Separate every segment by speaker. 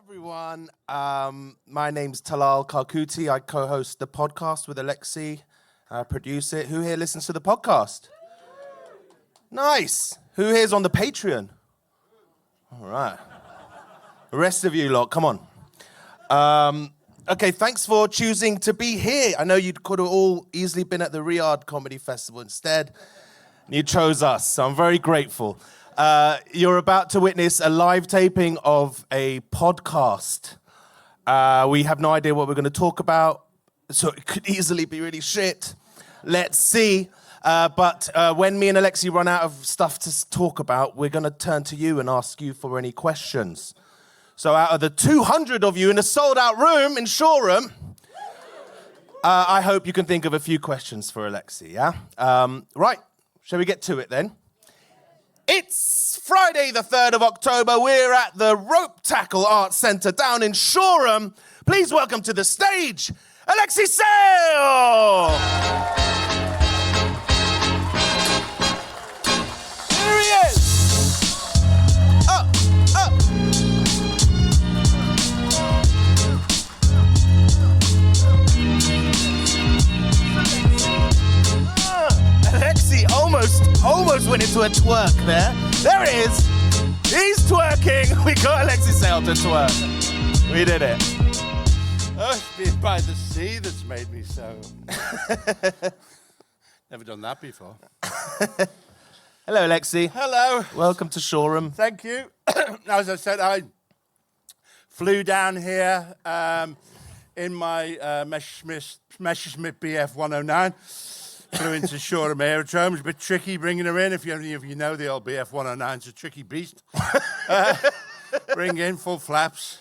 Speaker 1: Everyone, my name's Talal Karkuti. I co-host the podcast with Alexei. I produce it. Who here listens to the podcast? Nice. Who here's on the Patreon? All right. The rest of you lot, come on. Okay, thanks for choosing to be here. I know you could have all easily been at the Riyadh Comedy Festival instead. You chose us, so I'm very grateful. You're about to witness a live taping of a podcast. We have no idea what we're going to talk about, so it could easily be really shit. Let's see. But when me and Alexei run out of stuff to talk about, we're going to turn to you and ask you for any questions. So out of the 200 of you in a sold-out room in Shoreham, I hope you can think of a few questions for Alexei, yeah? Right, shall we get to it then? It's Friday the 3rd of October. We're at the Ropetackle Arts Centre down in Shoreham. Please welcome to the stage, Alexei Sale! Here he is! Up! Alexei almost went into a twerk there. There it is. He's twerking. We got Alexei Sale to twerk. We did it.
Speaker 2: Oh, it's being by the sea that's made me so. Never done that before.
Speaker 1: Hello, Alexei.
Speaker 2: Hello.
Speaker 1: Welcome to Shoreham.
Speaker 2: Thank you. As I said, I flew down here in my Messerschmitt BF 109. Flew into Shoreham Aerodrome. It's a bit tricky bringing her in. If any of you know, the old BF 109 is a tricky beast. Bring in full flaps.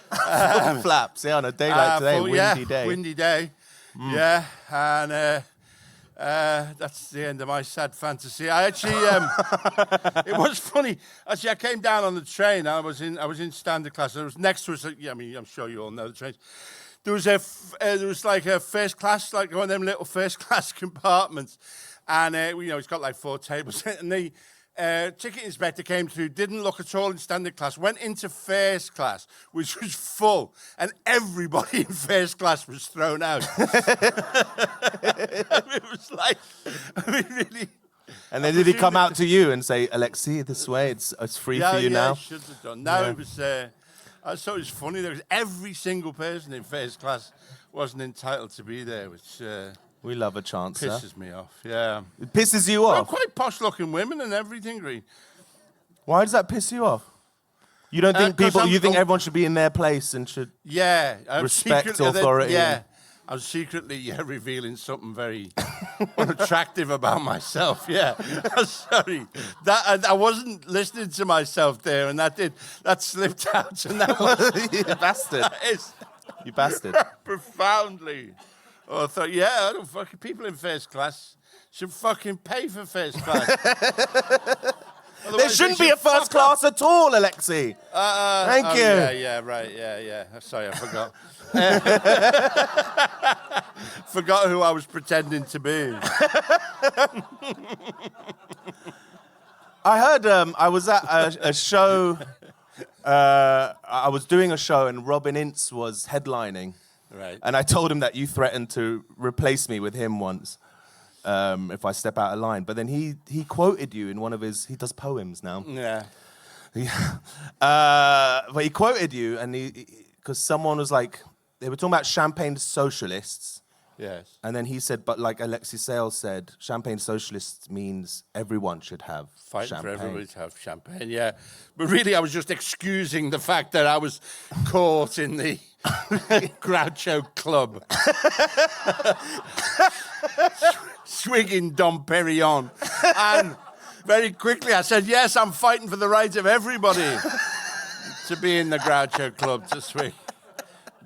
Speaker 1: Full flaps, yeah, on a day like today, windy day.
Speaker 2: Windy day. Yeah, and that's the end of my sad fantasy. I actually, it was funny. Actually, I came down on the train. I was in standard class. There was next to us. I mean, I'm sure you all know the trains. There was like a first class, like one of them little first class compartments, and it's got like 4 tables. And the ticket inspector came through, didn't look at all in standard class, went into first class, which was full, and everybody in first class was thrown out. It was like, really.
Speaker 1: And then did he come out to you and say, Alexei, this way, it's free for you now?
Speaker 2: Yeah, should have done. No, it was. I thought it was funny. There was every single person in first class wasn't entitled to be there, which
Speaker 1: we love a chance,
Speaker 2: pisses me off. Yeah,
Speaker 1: it pisses you off.
Speaker 2: Quite posh-looking women and everything, Green.
Speaker 1: Why does that piss you off? You don't think you think everyone should be in their place and should respect authority?
Speaker 2: Yeah, I was secretly revealing something very unattractive about myself. Yeah, sorry. I wasn't listening to myself there, and that slipped out, and that was
Speaker 1: you bastard. You bastard.
Speaker 2: Profoundly. Oh, I thought, I don't fucking people in first class should fucking pay for first class.
Speaker 1: There shouldn't be a first class at all, Alexei. Thank you.
Speaker 2: Yeah, right. Yeah. Sorry, I forgot. Forgot who I was pretending to be.
Speaker 1: I heard I was at a show. I was doing a show and Robin Ince was headlining.
Speaker 2: Right.
Speaker 1: And I told him that you threatened to replace me with him once if I step out of line. But then he quoted you in one of his. He does poems now.
Speaker 2: Yeah.
Speaker 1: But he quoted you, and because someone was like, they were talking about champagne socialists.
Speaker 2: Yes.
Speaker 1: And then he said, but like Alexei Sale said, champagne socialists means everyone should have
Speaker 2: Fighting
Speaker 1: champagne.
Speaker 2: for everybody to have champagne, yeah. But really, I was just excusing the fact that I was caught in the Groucho Club. Swigging Dom Perignon. And very quickly I said, yes, I'm fighting for the right of everybody to be in the Groucho Club, to swig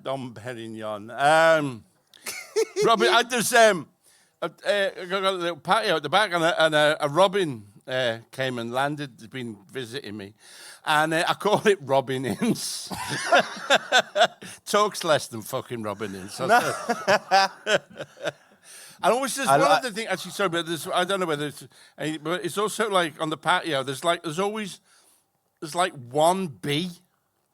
Speaker 2: Dom Perignon. Robin, I just I got a little patio at the back, and a robin came and landed. Has been visiting me, and I call it Robin Ince. Talks less than fucking Robin Ince. And always there's one other thing. Actually, sorry, but I don't know whether it's, but it's also like on the patio. There's like one bee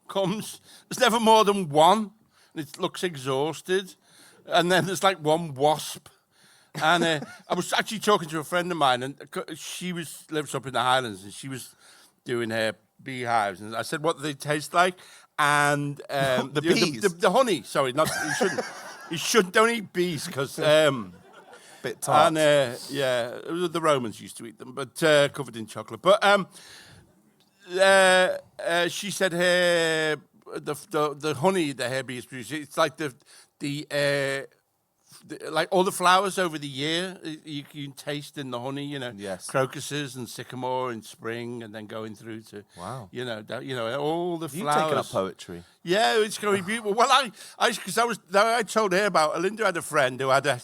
Speaker 2: comes. There's never more than one. And it looks exhausted. And then there's like one wasp. And I was actually talking to a friend of mine, and she lives up in the Highlands, and she was doing her beehives. And I said, what do they taste like? And
Speaker 1: the bees?
Speaker 2: The honey. Sorry, not you shouldn't. You shouldn't. Don't eat bees because...
Speaker 1: bit tart.
Speaker 2: And the Romans used to eat them, but covered in chocolate. But she said the honey the hair bees produce, it's like like all the flowers over the year, you can taste in the honey,
Speaker 1: Yes.
Speaker 2: crocuses and sycamore in spring, and then going through to,
Speaker 1: wow,
Speaker 2: all the flowers.
Speaker 1: You taking up poetry?
Speaker 2: Yeah, it's going to be beautiful. Well, I told her about, Linda had a friend who had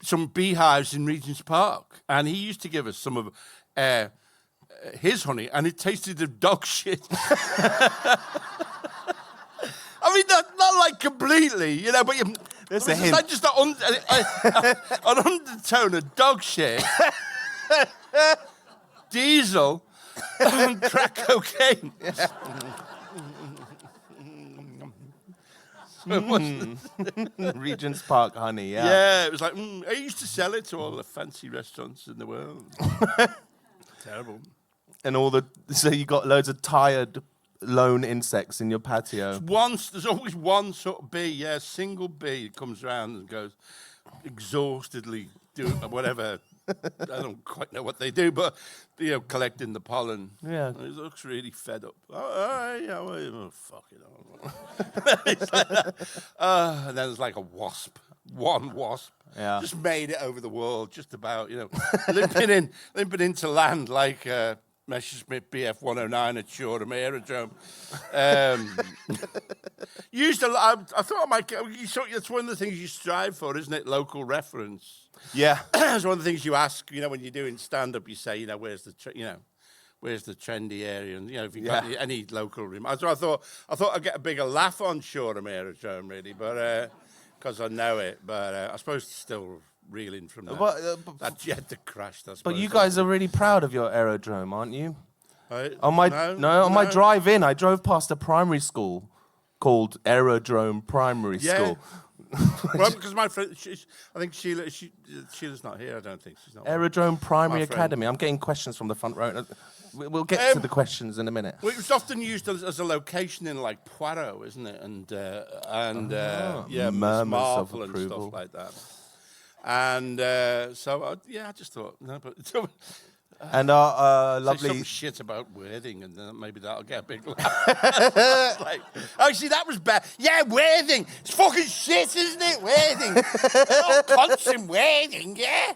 Speaker 2: some beehives in Regent's Park, and he used to give us some of his honey, and it tasted of dog shit. I mean, not like completely, but
Speaker 1: there's
Speaker 2: a hint. Like just an undertone of dog shit, diesel, and crack cocaine.
Speaker 1: Regent's Park honey, yeah.
Speaker 2: Yeah, it was like, I used to sell it to all the fancy restaurants in the world. Terrible.
Speaker 1: And so you got loads of tired lone insects in your patio.
Speaker 2: There's always one sort of bee, single bee comes around and goes exhaustedly doing whatever. I don't quite know what they do, but collecting the pollen.
Speaker 1: Yeah,
Speaker 2: and it looks really fed up. Fuck it. It's like that. And then there's like a wasp, one wasp.
Speaker 1: Yeah,
Speaker 2: just made it over the world, just about. Limping into land like. Messerschmitt BF 109 at Shoreham Aerodrome. Used a lot. I thought I might get. It's one of the things you strive for, isn't it? Local reference.
Speaker 1: Yeah,
Speaker 2: it's one of the things you ask. When you're doing stand-up, you say, where's the where's the trendy area, and if you got any local. So I thought I'd get a bigger laugh on Shoreham Aerodrome, really, but because I know it. But I suppose it's still. Reeling from that jet that crashed. I suppose.
Speaker 1: But you guys are really proud of your aerodrome, aren't you?
Speaker 2: On
Speaker 1: my drive in, I drove past a primary school called Aerodrome Primary School.
Speaker 2: Well, because my friend, I think Sheila's not here. I don't think she's not.
Speaker 1: Aerodrome Primary Academy. I'm getting questions from the front row. We'll get to the questions in a minute.
Speaker 2: Well, it was often used as a location in like Poirot, isn't it? And Marvel and stuff like that. And I just thought, no, but
Speaker 1: and our lovely
Speaker 2: say some shit about Worthing, and then maybe that'll get a big laugh. Actually, that was bad. Yeah, Worthing, it's fucking shit, isn't it? Worthing, all cunts in Worthing, yeah.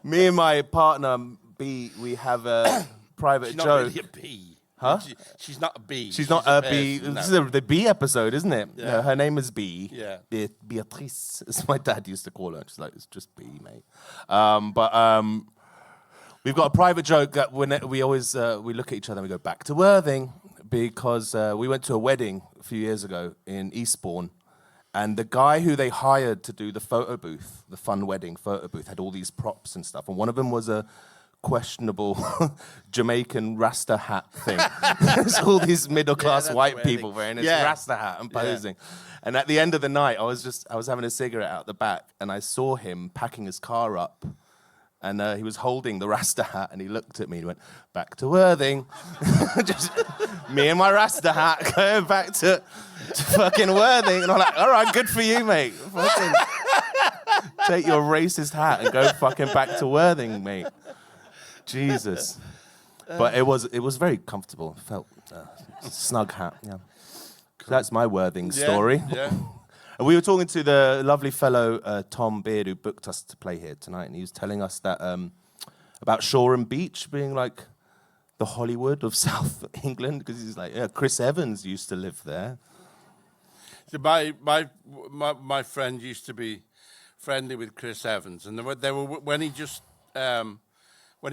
Speaker 1: Me and my partner B, we have a private
Speaker 2: She's
Speaker 1: joke.
Speaker 2: Not really a bee.
Speaker 1: Huh?
Speaker 2: She's not a bee.
Speaker 1: She's not a bee.
Speaker 2: Person,
Speaker 1: This is the bee episode, isn't it?
Speaker 2: Yeah.
Speaker 1: No, her name is Bee.
Speaker 2: Yeah.
Speaker 1: Beatrice, as my dad used to call her. She's like, it's just Bee, mate. We've got a private joke that we always we look at each other and we go back to Worthing because we went to a wedding a few years ago in Eastbourne, and the guy who they hired to do the photo booth, the fun wedding photo booth, had all these props and stuff, and one of them was a questionable Jamaican Rasta hat thing. There's all these middle-class white people wearing this Rasta hat and posing. And at the end of the night, I was having a cigarette out the back, and I saw him packing his car up, and he was holding the Rasta hat, and he looked at me and went, back to Worthing. Just me and my Rasta hat going back to fucking Worthing. And I'm like, all right, good for you, mate. Fucking take your racist hat and go fucking back to Worthing, mate. Jesus. But it was very comfortable. It felt snug hat, yeah. So that's my Worthing story.
Speaker 2: Yeah.
Speaker 1: And we were talking to the lovely fellow Tom Beard who booked us to play here tonight, and he was telling us that about Shoreham Beach being like the Hollywood of South England, because he's like, Chris Evans used to live there.
Speaker 2: So my friend used to be friendly with Chris Evans, and they were when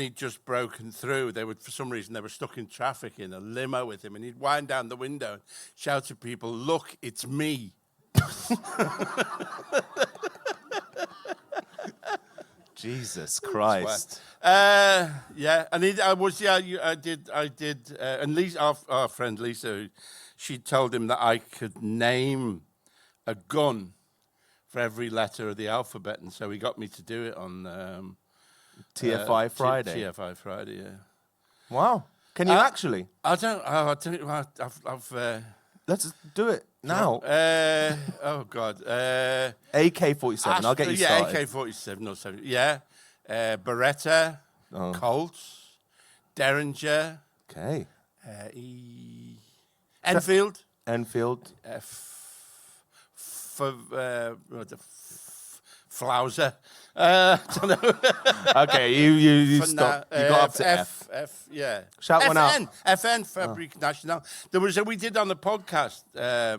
Speaker 2: he'd just broken through, for some reason they were stuck in traffic in a limo with him, and he'd wind down the window and shout to people, "Look, it's me."
Speaker 1: Jesus Christ.
Speaker 2: Yeah, and I did, and Lisa, our friend Lisa, she told him that I could name a gun for every letter of the alphabet, and so he got me to do it on
Speaker 1: TFI Friday.
Speaker 2: TFI Friday, yeah.
Speaker 1: Wow. Can you actually?
Speaker 2: I've
Speaker 1: Let's do it now.
Speaker 2: oh God.
Speaker 1: AK-47. I'll get you started.
Speaker 2: Yeah, AK-47 or something. Yeah. Beretta, Colts, Derringer.
Speaker 1: Okay.
Speaker 2: Enfield.
Speaker 1: Enfield.
Speaker 2: Flauser. Don't know.
Speaker 1: Okay, you stop. You got up to F.
Speaker 2: Yeah.
Speaker 1: Shout one out.
Speaker 2: FN, Fabrique Nationale. We did on the podcast,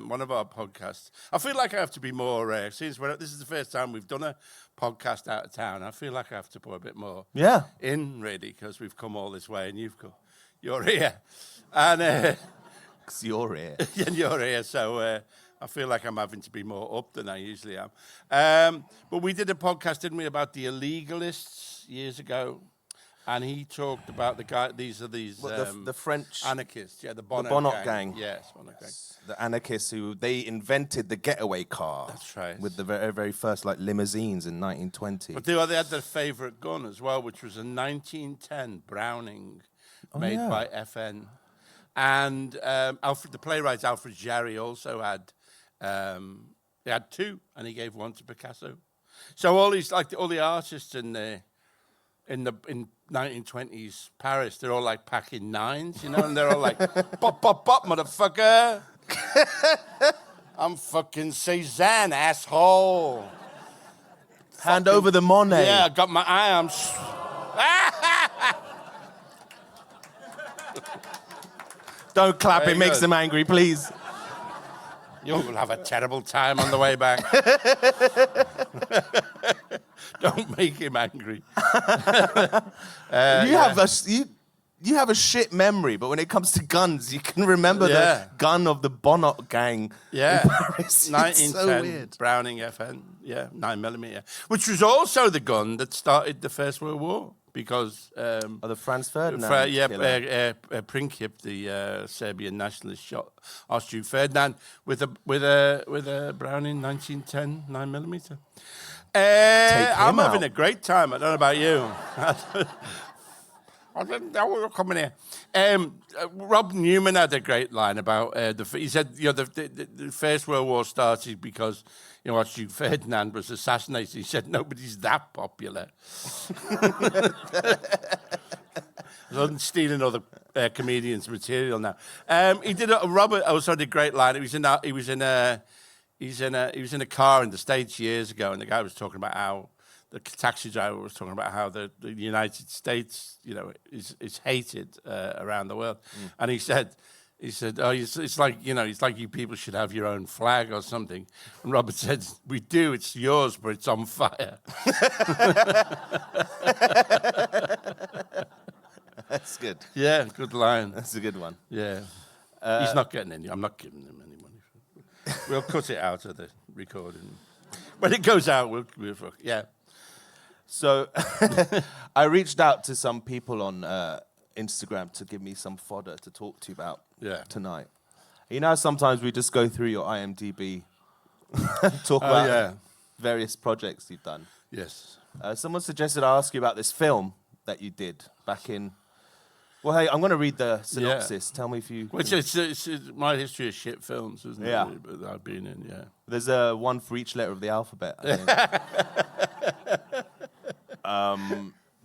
Speaker 2: one of our podcasts. I feel like I have to be more, since this is the first time we've done a podcast out of town, I feel like I have to put a bit more in, really, because we've come all this way and you're here. And...
Speaker 1: Because you're here.
Speaker 2: And you're here, so... I feel like I'm having to be more up than I usually am. But we did a podcast, didn't we, about the illegalists years ago? And he talked about the guy, the
Speaker 1: French
Speaker 2: anarchists, the Bonnot
Speaker 1: gang.
Speaker 2: Yes, Bonnot gang.
Speaker 1: The anarchists who, they invented the getaway car.
Speaker 2: That's right.
Speaker 1: With the very, very first, limousines in 1920.
Speaker 2: But they had their favourite gun as well, which was a 1910 Browning made by FN. And the playwright Alfred Jarry also had... he had two, and he gave one to Picasso. So all the artists in 1920s Paris, they're all packing nines, and they're all bop, bop, bop, motherfucker. I'm fucking Cézanne, asshole.
Speaker 1: Hand over the Monet.
Speaker 2: Yeah, I got my arms.
Speaker 1: Don't clap,
Speaker 2: Very
Speaker 1: it makes
Speaker 2: good.
Speaker 1: them angry, please.
Speaker 2: You'll have a terrible time on the way back. Don't make him angry.
Speaker 1: You have a shit memory, but when it comes to guns, you can remember the gun of the Bonnot gang.
Speaker 2: Yeah,
Speaker 1: in Paris.
Speaker 2: 1910
Speaker 1: It's so weird.
Speaker 2: Browning FN. Yeah, 9mm, which was also the gun that started the First World War. Because
Speaker 1: the Franz Ferdinand
Speaker 2: Princip, the Serbian nationalist, shot Archduke Ferdinand with a Browning 1910 9mm. I'm having a great time. I don't know about you. I didn't know we were coming here. Rob Newman had a great line about he said the First World War started because Archduke Ferdinand was assassinated. He said nobody's that popular. I'm stealing other comedians' material now. He did Robert also had a great line. He was in a car in the States years ago, and the guy was talking about how the taxi driver was talking about how the United States, is hated around the world, and he said, oh, it's like you people should have your own flag or something. And Robert said, we do, it's yours, but it's on fire.
Speaker 1: That's good.
Speaker 2: Yeah, good line.
Speaker 1: That's a good one.
Speaker 2: Yeah. He's not getting any, I'm not giving him any money. We'll cut it out of the recording. When it goes out, we'll yeah.
Speaker 1: So I reached out to some people on Instagram to give me some fodder to talk to you about tonight. Sometimes we just go through your IMDb and talk about various projects you've done.
Speaker 2: Yes.
Speaker 1: Someone suggested I ask you about this film that you did back in... Well, hey, I'm going to read the synopsis. Tell me if you...
Speaker 2: Which it's my history of shit films, isn't it?
Speaker 1: Yeah.
Speaker 2: That I've been in, yeah.
Speaker 1: There's one for each letter of the alphabet, I think.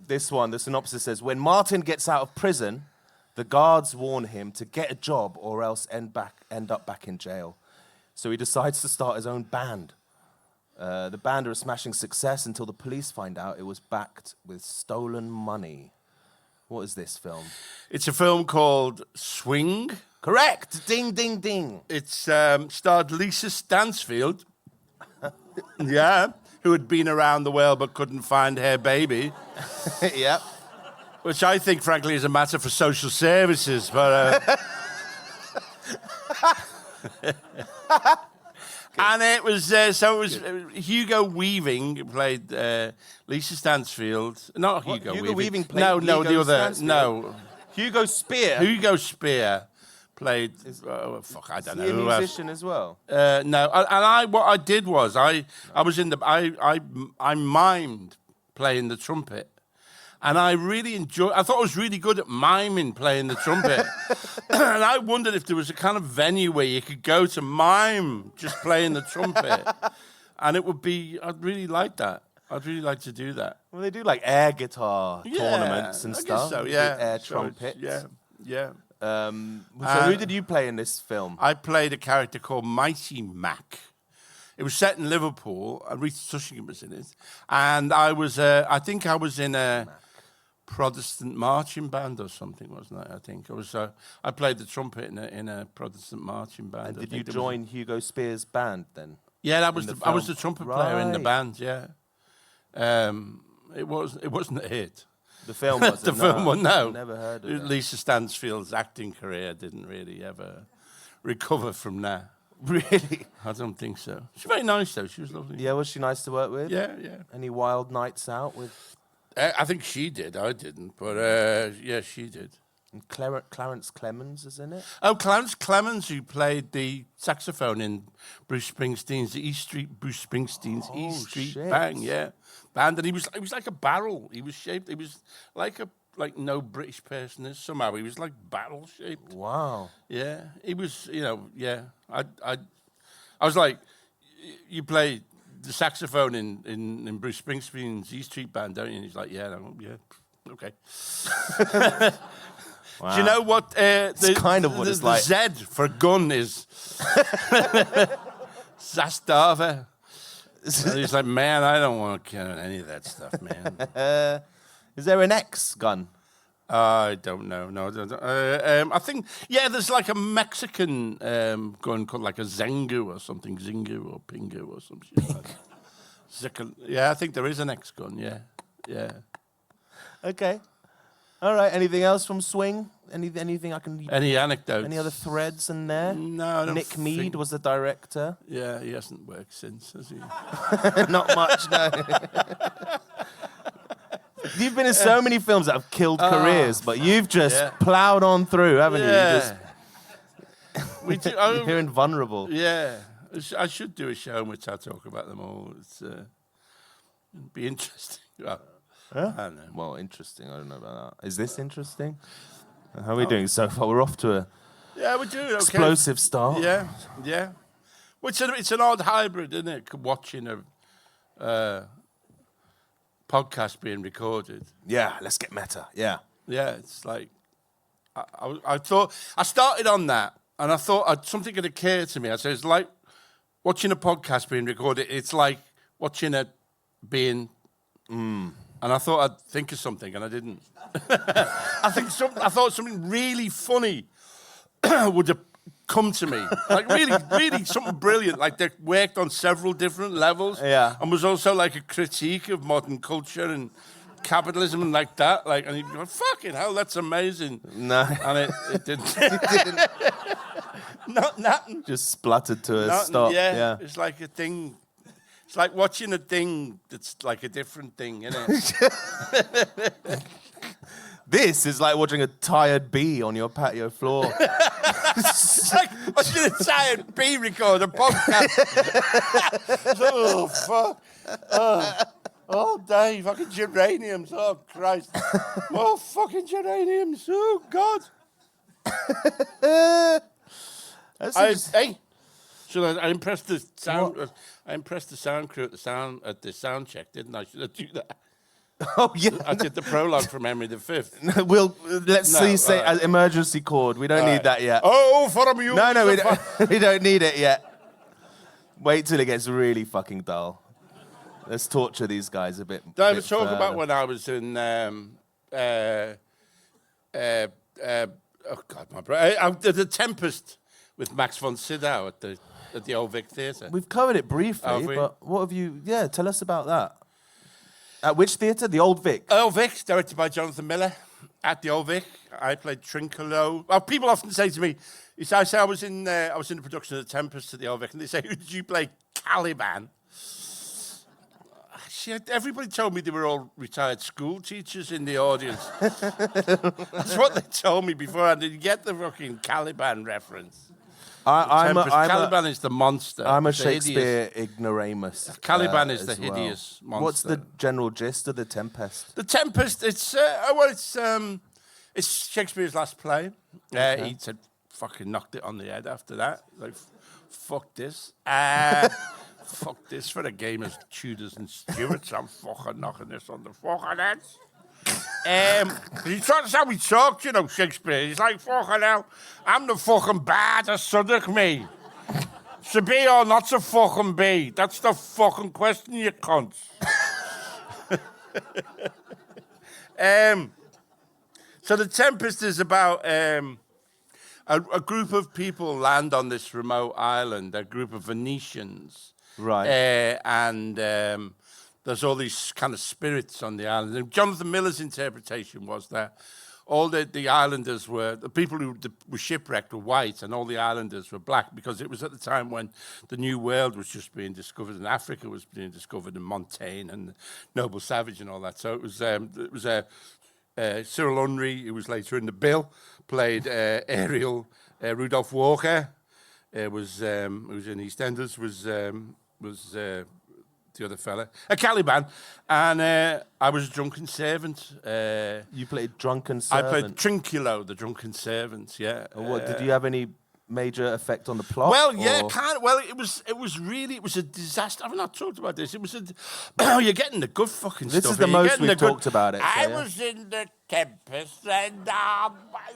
Speaker 1: This one, the synopsis says, when Martin gets out of prison, the guards warn him to get a job or else end up back in jail. So he decides to start his own band. The band are a smashing success until the police find out it was backed with stolen money. What is this film?
Speaker 2: It's a film called Swing.
Speaker 1: Correct. Ding, ding, ding.
Speaker 2: It's starred Lisa Stansfield. Yeah. Who had been around the world but couldn't find her baby.
Speaker 1: Yep.
Speaker 2: Which I think, frankly, is a matter for social services. But And it was Hugo Weaving who played Lisa Stansfield. Not Hugo Weaving.
Speaker 1: Hugo Weaving played
Speaker 2: no,
Speaker 1: Hugo
Speaker 2: the other.
Speaker 1: Stansfield?
Speaker 2: No.
Speaker 1: Hugo Spear.
Speaker 2: Hugo Spear played. I don't know.
Speaker 1: Is he a
Speaker 2: who else.
Speaker 1: musician as well?
Speaker 2: No. What I did was I was in the I mimed playing the trumpet. And I really enjoyed. I thought I was really good at miming playing the trumpet. And I wondered if there was a kind of venue where you could go to mime just playing the trumpet. And it would be. I'd really like that. I'd really like to do that.
Speaker 1: Well, they do like air guitar tournaments and
Speaker 2: I
Speaker 1: stuff.
Speaker 2: guess so, yeah.
Speaker 1: Air trumpets.
Speaker 2: Yeah.
Speaker 1: So who did you play in this film?
Speaker 2: I played a character called Mighty Mac. It was set in Liverpool. Rita Tushingham was in it. And I was. I think I was in a Protestant marching band or something, wasn't I? I think I played the trumpet in a Protestant marching band.
Speaker 1: And did you join Hugo Spear's band then?
Speaker 2: Yeah, I was the trumpet player in the band. Yeah, it wasn't a hit.
Speaker 1: The film wasn't.
Speaker 2: The film was no.
Speaker 1: Never heard of it.
Speaker 2: Lisa Stansfield's acting career didn't really ever recover from that.
Speaker 1: Really?
Speaker 2: I don't think so. She's very nice though. She was lovely.
Speaker 1: Yeah, was she nice to work with?
Speaker 2: Yeah.
Speaker 1: Any wild nights out with?
Speaker 2: I think she did. I didn't, but yeah, she did.
Speaker 1: And Clarence Clemens is in it.
Speaker 2: Oh, Clarence Clemens, who played the saxophone in Bruce Springsteen's East Street Bang, band, and he was like a barrel. He was shaped. He was like no British person is somehow. He was like barrel shaped.
Speaker 1: Wow.
Speaker 2: Yeah, he was. I was like, you play the saxophone in Bruce Springsteen's E Street Band, don't you? And he's like, yeah, okay. Wow. Do you know what?
Speaker 1: It's kind of what it's like.
Speaker 2: The Z for gun is Zastava. And he's like, man, I don't want to carry any of that stuff, man.
Speaker 1: Is there an X gun?
Speaker 2: I don't know. No, I think there's like a Mexican gun called like a Zengu or something, Zingu or Pingu or some shit like that. Yeah, I think there is an X gun. Yeah.
Speaker 1: Okay. All right. Anything else from Swing? Anything I can?
Speaker 2: Any anecdotes?
Speaker 1: Any other threads in there?
Speaker 2: No, I don't
Speaker 1: Nick
Speaker 2: think...
Speaker 1: Mead was the director.
Speaker 2: Yeah, he hasn't worked since, has he?
Speaker 1: Not much, no. You've been in so many films that have killed careers, but you've just ploughed on through, haven't you? You're invulnerable.
Speaker 2: Yeah. I should do a show in which I talk about them all. It'd be interesting. Well, I don't know.
Speaker 1: Well, interesting. I don't know about that. Is this interesting? How are we doing so far? We're off to
Speaker 2: we're doing okay.
Speaker 1: Explosive start.
Speaker 2: Yeah. Well, it's an odd hybrid, isn't it? Watching a podcast being recorded.
Speaker 1: Yeah, let's get meta. Yeah.
Speaker 2: Yeah, it's like I thought I started on that, and I thought something had occurred to me. I said it's like watching a podcast being recorded. It's like watching it being. And I thought I'd think of something, and I didn't. I thought something really funny would have come to me, like really something brilliant. Like they worked on several different levels, and was also like a critique of modern culture and capitalism and like that. Like, and you go, "Fucking hell, that's amazing!"
Speaker 1: No,
Speaker 2: and it didn't. It didn't. Nothing.
Speaker 1: Just spluttered to a stop.
Speaker 2: Yeah, it's like a thing. It's like watching a thing that's like a different thing, isn't it?
Speaker 1: This is like watching a tired bee on your patio floor.
Speaker 2: It's like watching a tired bee record a podcast. Oh, fuck. Oh, day, fucking geraniums. Oh, Christ. Oh, fucking geraniums. Oh, God. Hey. So I impressed the sound. I impressed the sound crew at the sound check, didn't I? Should I do that?
Speaker 1: Oh yeah,
Speaker 2: I did the prologue from Henry V.
Speaker 1: Let's say emergency chord. We don't need that yet.
Speaker 2: Oh, for you.
Speaker 1: No, we don't need it yet. Wait till it gets really fucking dull. Let's torture these guys a bit.
Speaker 2: I was talking about when I was in. Oh God, my brain. The Tempest with Max von Sydow at the Old Vic Theatre.
Speaker 1: We've covered it briefly, but what have you... Yeah, tell us about that. At which theatre? The Old Vic?
Speaker 2: Old Vic, directed by Jonathan Miller. at the Old Vic, I played Trinculo. Well, people often say to me, I say I was in the production of The Tempest at the Old Vic, and they say, who did you play? Caliban. Everybody told me they were all retired school teachers in the audience. That's what they told me before. I didn't get the fucking Caliban reference. Caliban is the monster.
Speaker 1: I'm a Shakespeare ignoramus.
Speaker 2: Caliban is the hideous monster.
Speaker 1: What's the general gist of The Tempest?
Speaker 2: The Tempest, it's Shakespeare's last play.
Speaker 1: Okay.
Speaker 2: He said, fucking knocked it on the head after that. Like, fuck this. Fuck this for a game of Tudors and Stuarts. I'm fucking knocking this on the fucking head. That's how he talked, you know, Shakespeare. He's like, fucking hell, I'm the fucking bad as Suddock, me. To be or not to fucking be? That's the fucking question, you cunts. So The Tempest is about a group of people land on this remote island, a group of Venetians.
Speaker 1: Right.
Speaker 2: And there's all these kind of spirits on the island. And Jonathan Miller's interpretation was that all the islanders were, the people who were shipwrecked were white and all the islanders were black, because it was at the time when the New World was just being discovered and Africa was being discovered, and Montaigne and Noble Savage and all that. So it was Cyril Unry, who was later in the bill, played Ariel. Rudolph Walker who was in EastEnders, was the other fella, Caliban, and I was a drunken servant.
Speaker 1: You played drunken servant?
Speaker 2: I played Trinculo, the drunken servant, yeah.
Speaker 1: What, did you have any major effect on the plot?
Speaker 2: Well, yeah, kind of. Well, it was a disaster. I've not talked about this. It was you're getting the good fucking stuff.
Speaker 1: This is the most we've talked about it.
Speaker 2: I was in The Tempest, and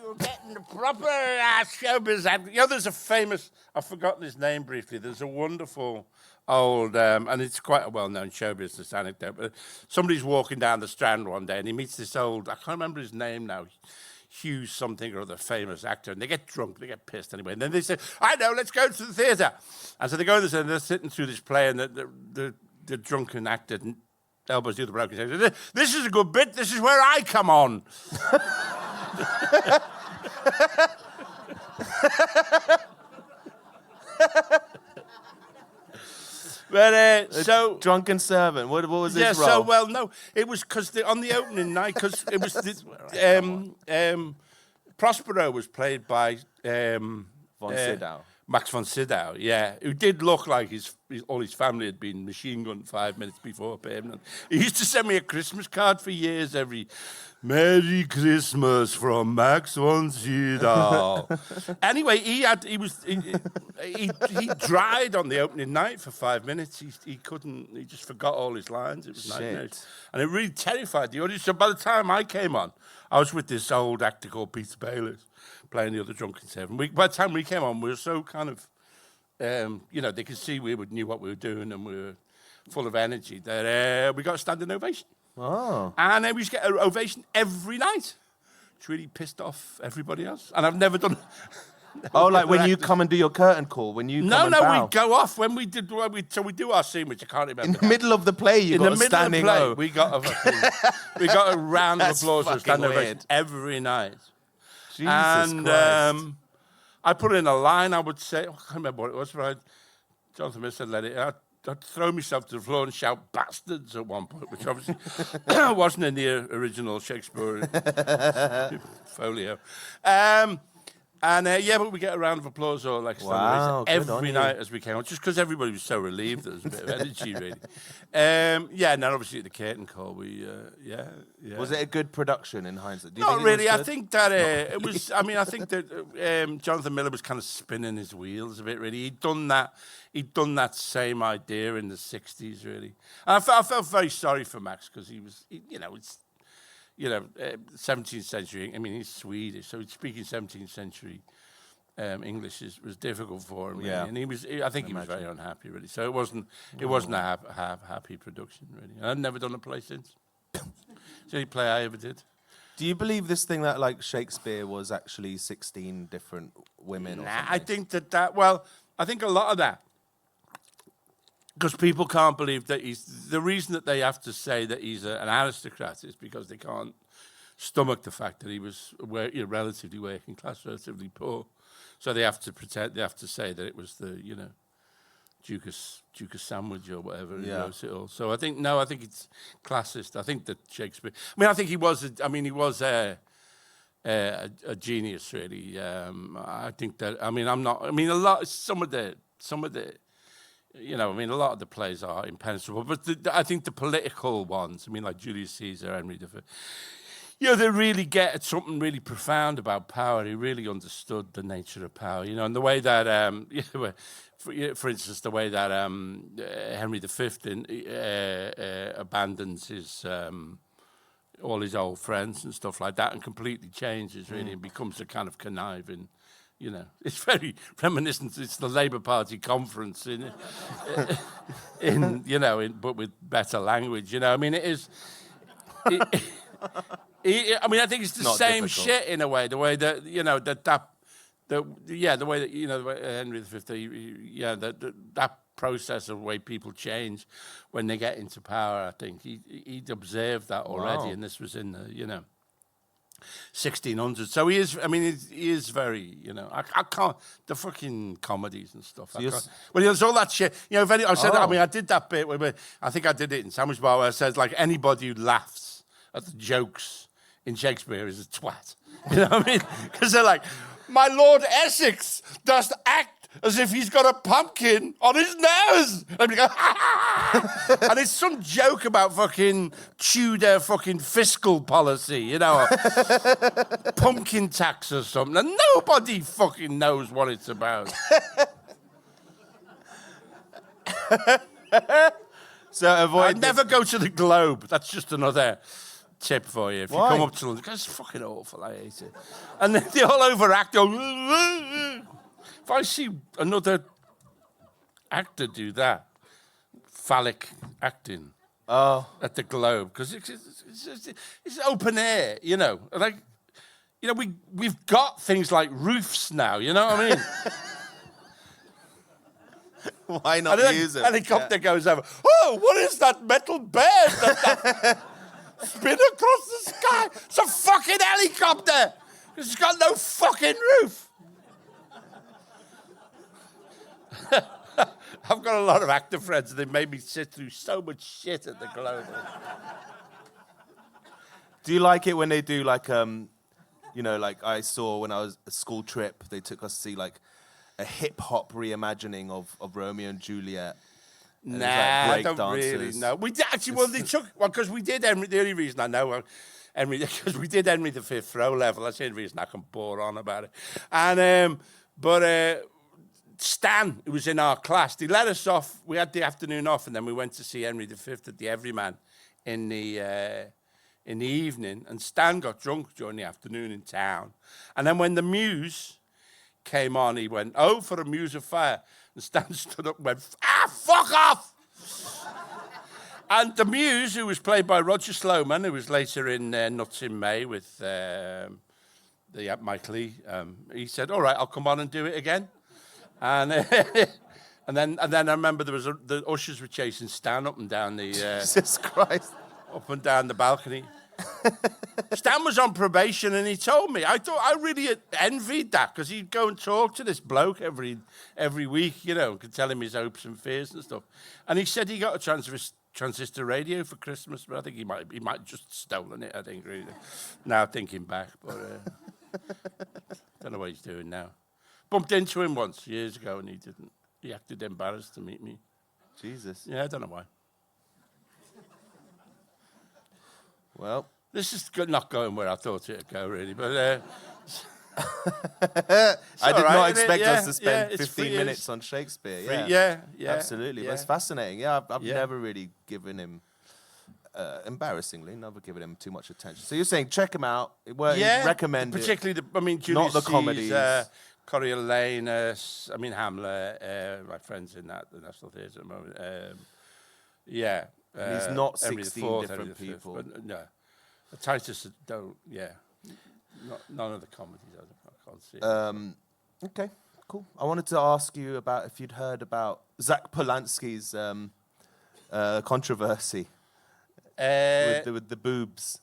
Speaker 2: you're getting the proper showbiz. You know, there's a famous, I've forgotten his name briefly, there's a wonderful old, and it's quite a well-known show business anecdote, but somebody's walking down the Strand one day and he meets this old, I can't remember his name now, Hugh something or other famous actor, and they get drunk, they get pissed anyway, and then they say, I know, let's go to the theatre. And so they go there and they're sitting through this play, and the drunken actor elbows the other bloke and says, this is a good bit, this is where I come on. But so
Speaker 1: drunken servant. What was his role?
Speaker 2: Yeah. So well, no, it was because on the opening night, because it was Prospero was played by
Speaker 1: Von Sydow.
Speaker 2: Max von Sydow, yeah, who did look like all his family had been machine gunned 5 minutes before payment. He used to send me a Christmas card for years, every Merry Christmas from Max von Sydow. Anyway, he dried on the opening night for 5 minutes. He just forgot all his lines. It was nightmares. And it really terrified the audience. So by the time I came on, I was with this old actor called Peter Bayless, playing the other drunken servant. By the time we came on, we were so kind of, they could see we knew what we were doing and we were full of energy that we got a standing ovation.
Speaker 1: Oh.
Speaker 2: And we used to get an ovation every night, which really pissed off everybody else. And I've never done...
Speaker 1: like when you come and do your curtain call, when you come and bow.
Speaker 2: we'd go off when we do our scene, which I can't remember.
Speaker 1: In the middle of the play, you got a standing O.
Speaker 2: We got a round of applause for a standing ovation every night.
Speaker 1: Jesus Christ.
Speaker 2: I put in a line, I would say, I can't remember what it was, but Jonathan Miller said, I'd throw myself to the floor and shout bastards at one point, which obviously wasn't in the original Shakespeare folio. But we get a round of applause or like every night as we came on, just because everybody was so relieved there was a bit of energy, really. And then obviously at the curtain call,
Speaker 1: Was it a good production in hindsight? Do you
Speaker 2: Not
Speaker 1: think
Speaker 2: really.
Speaker 1: It was
Speaker 2: I think that it was. I mean, I think that Jonathan Miller was kind of spinning his wheels a bit. Really, he'd done that same idea in the '60s, really. And I felt very sorry for Max because he was, 17th century. I mean, he's Swedish, so speaking 17th century English was difficult for him. Really.
Speaker 1: Yeah,
Speaker 2: and he was very unhappy, really. So it wasn't a happy production, really. And I've never done a play since. It's the only play I ever did.
Speaker 1: Do you believe this thing that like Shakespeare was actually 16 different women? Or
Speaker 2: I think I think a lot of that. Because people can't believe that the reason that they have to say that he's an aristocrat is because they can't stomach the fact that he was relatively working class, relatively poor. So they have to pretend, they have to say that it was the, Duke of Sandwich or whatever who wrote it all. So I think it's classist. I think that Shakespeare. I mean, I think he was a genius, really. I think that. I mean, I'm not. I mean, some of the. A lot of the plays are impenetrable, but I think the political ones. I mean, like Julius Caesar, Henry V. They really get at something really profound about power. He really understood the nature of power, and the way that, for instance, the way that Henry V abandons his all his old friends and stuff like that, and completely changes really, and becomes a kind of conniving. It's very reminiscent. It's the Labour Party conference but with better language. I mean, it is. I think it's the
Speaker 1: Not
Speaker 2: same
Speaker 1: difficult.
Speaker 2: shit in a way. The way that the way that the way Henry V, that process of the way people change when they get into power. I think he'd observed that already, and this was in the 1600s. So he is. I mean, he is very. I can't the fucking comedies and stuff.
Speaker 1: So
Speaker 2: there's all that shit. I said. I mean, I did that bit where I think I did it in Sandwich Bar where I said like anybody who laughs at the jokes in Shakespeare is a twat. You know what I mean? Because they're like, my Lord Essex does act as if he's got a pumpkin on his nose. And we go, and it's some joke about fucking Tudor fucking fiscal policy, pumpkin tax or something. And nobody fucking knows what it's about.
Speaker 1: So avoid.
Speaker 2: I'd never go to the Globe. That's just another tip for you. If
Speaker 1: Why?
Speaker 2: you come up to London, it's fucking awful. I hate it. And then they all overact. If I see another actor do that, phallic acting at the Globe, because it's open air, Like, we've got things like roofs now. You know what I mean?
Speaker 1: Why not use it?
Speaker 2: Helicopter goes over. Oh, what is that metal bed that spin across the sky? It's a fucking helicopter. It's got no fucking roof. I've got a lot of actor friends, and they made me sit through so much shit at the Globe.
Speaker 1: Do you like it when they do like like I saw when I was a school trip, they took us to see like a hip hop reimagining of Romeo and Juliet. And
Speaker 2: Nah,
Speaker 1: I
Speaker 2: don't really know. We did, actually, because we did Henry. The only reason I know Henry, because we did Henry V throw level. That's the only reason I can bore on about it. And but Stan, who was in our class, they let us off. We had the afternoon off, and then we went to see Henry V at the Everyman in the evening. And Stan got drunk during the afternoon in town. And then when the Muse came on, he went, "Oh, for a Muse of Fire." And Stan stood up and went, fuck off! And the Muse, who was played by Roger Sloman, who was later in Nuts in May with Mike Lee, he said, "All right, I'll come on and do it again." And and then I remember the ushers were chasing Stan up and down the
Speaker 1: Jesus Christ,
Speaker 2: up and down the balcony. Stan was on probation, and he told me. I really envied that, because he'd go and talk to this bloke every week, could tell him his hopes and fears and stuff. And he said he got a transistor radio for Christmas, but I think he might just stolen it. I think, really. Now thinking back, but don't know what he's doing now. Bumped into him once years ago, and he didn't. He acted embarrassed to meet me.
Speaker 1: Jesus.
Speaker 2: Yeah, I don't know why.
Speaker 1: Well,
Speaker 2: this is not going where I thought it'd go, really, but
Speaker 1: I did not expect
Speaker 2: Yeah,
Speaker 1: us to spend
Speaker 2: yeah,
Speaker 1: 15 minutes on Shakespeare.
Speaker 2: free.
Speaker 1: Yeah,
Speaker 2: Yeah,
Speaker 1: absolutely.
Speaker 2: yeah.
Speaker 1: But it's fascinating. Yeah, I've
Speaker 2: Yeah.
Speaker 1: never really given him, embarrassingly, never given him too much attention. So you're saying check him out. Recommend it.
Speaker 2: particularly
Speaker 1: Not
Speaker 2: Julius
Speaker 1: the
Speaker 2: Caesar,
Speaker 1: comedies.
Speaker 2: Coriolanus, Hamlet, my friends in the National Theatre at the moment.
Speaker 1: And he's not
Speaker 2: Henry
Speaker 1: 16
Speaker 2: IV,
Speaker 1: different
Speaker 2: Henry V,
Speaker 1: people.
Speaker 2: But no, Titus don't. Yeah, none of the comedies. I can't see it.
Speaker 1: Okay, cool. I wanted to ask you about if you'd heard about Zach Polanski's controversy with the boobs.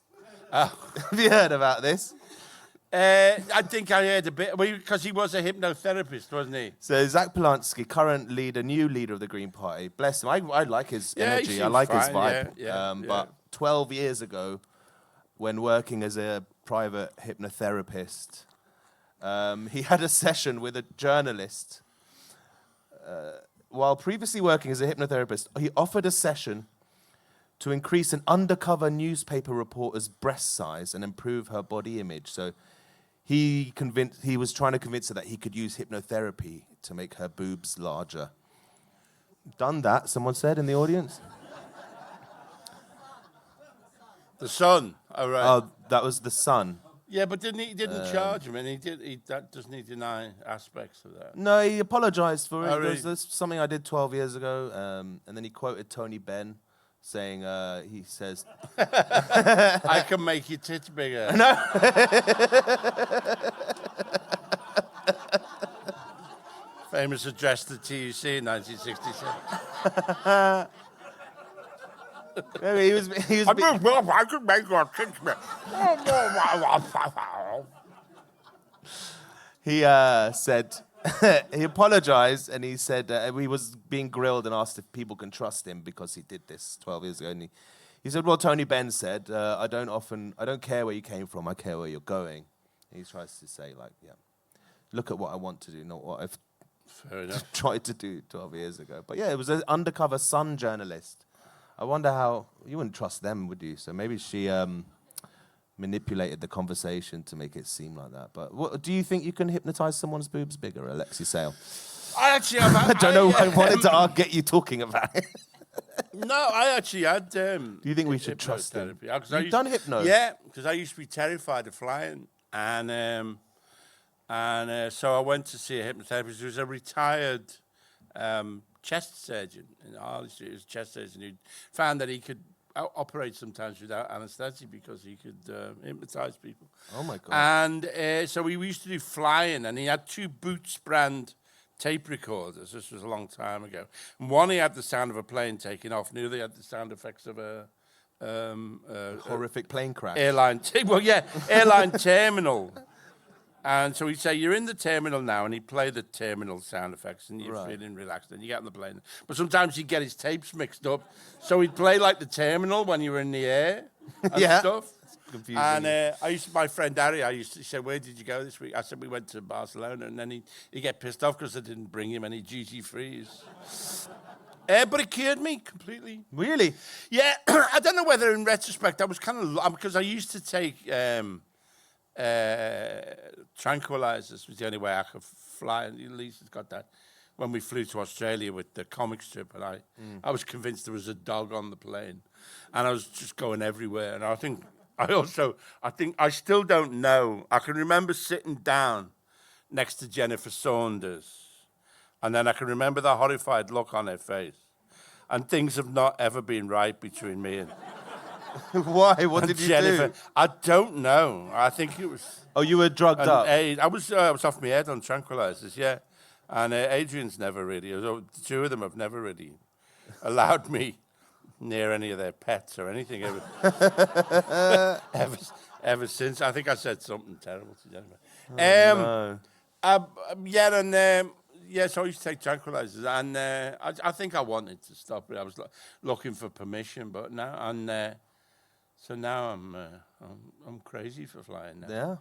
Speaker 1: Have you heard about this?
Speaker 2: I think I heard a bit, because he was a hypnotherapist, wasn't he?
Speaker 1: So Zach Polanski, current leader, new leader of the Green Party, bless him. I like his energy. I like his vibe. But 12 years ago, when working as a private hypnotherapist, he had a session with a journalist. While previously working as a hypnotherapist, he offered a session to increase an undercover newspaper reporter's breast size and improve her body image. So he was trying to convince her that he could use hypnotherapy to make her boobs larger. Done that, someone said in the audience.
Speaker 2: The Sun. Oh, right.
Speaker 1: Oh, that was the Sun.
Speaker 2: Yeah, but didn't charge him, and doesn't he deny aspects of that?
Speaker 1: No, he apologized for it.
Speaker 2: Oh, really?
Speaker 1: That's something I did 12 years ago, and then he quoted Tony Benn, saying, he says...
Speaker 2: I can make your tits bigger.
Speaker 1: No.
Speaker 2: Famous address to TUC in 1967.
Speaker 1: he was
Speaker 2: I could make your tits bigger.
Speaker 1: He said... he apologized, and he said he was being grilled and asked if people can trust him because he did this 12 years ago. And he said, well, Tony Benn said, I don't care where you came from, I care where you're going. And he tries to say, like, yeah, look at what I want to do, not what I've tried to do 12 years ago. But yeah, it was an undercover Sun journalist. I wonder how, you wouldn't trust them, would you? So maybe she manipulated the conversation to make it seem like that. But do you think you can hypnotize someone's boobs bigger, Alexei Sale?
Speaker 2: I
Speaker 1: don't know why I wanted to get you talking about it.
Speaker 2: No, I actually had...
Speaker 1: do you think we should trust him? You've done hypno?
Speaker 2: Yeah, because I used to be terrified of flying. And so I went to see a hypnotherapist who was a retired chest surgeon in Harley Street. He was a chest surgeon who found that he could operate sometimes without anesthetic because he could hypnotize people.
Speaker 1: Oh, my God.
Speaker 2: And so we used to do flying, and he had 2 Boots brand tape recorders. This was a long time ago. And one, he had the sound of a plane taking off, and the other, he had the sound effects of a
Speaker 1: horrific plane crash.
Speaker 2: Airline terminal. And so he'd say, you're in the terminal now, and he'd play the terminal sound effects, and you're feeling relaxed, and you get on the plane. But sometimes he'd get his tapes mixed up, so he'd play like the terminal when you were in the air and stuff.
Speaker 1: Confusing.
Speaker 2: And my friend Harry, he said, where did you go this week? I said, we went to Barcelona, and then he'd get pissed off because I didn't bring him any duty-frees. But it cured me completely.
Speaker 1: Really?
Speaker 2: Yeah, I don't know whether in retrospect I was kind of... Because I used to take... tranquilizers was the only way I could fly, and Lisa's got that. When we flew to Australia with the comic strip, and I was convinced there was a dog on the plane, and I was just going everywhere. And I still don't know. I can remember sitting down next to Jennifer Saunders, and then I can remember the horrified look on her face. And things have not ever been right between me and.
Speaker 1: Why? What did you
Speaker 2: Jennifer,
Speaker 1: do?
Speaker 2: I don't know. I think it was...
Speaker 1: Oh, you were drugged up?
Speaker 2: I was off my head on tranquilizers, yeah. And Adrian's never really... The 2 of them have never really allowed me near any of their pets or anything ever since. I think I said something terrible to Jennifer. So I used to take tranquilizers, and I think I wanted to stop it. I was looking for permission, but now... So now I'm crazy for flying now.
Speaker 1: Yeah?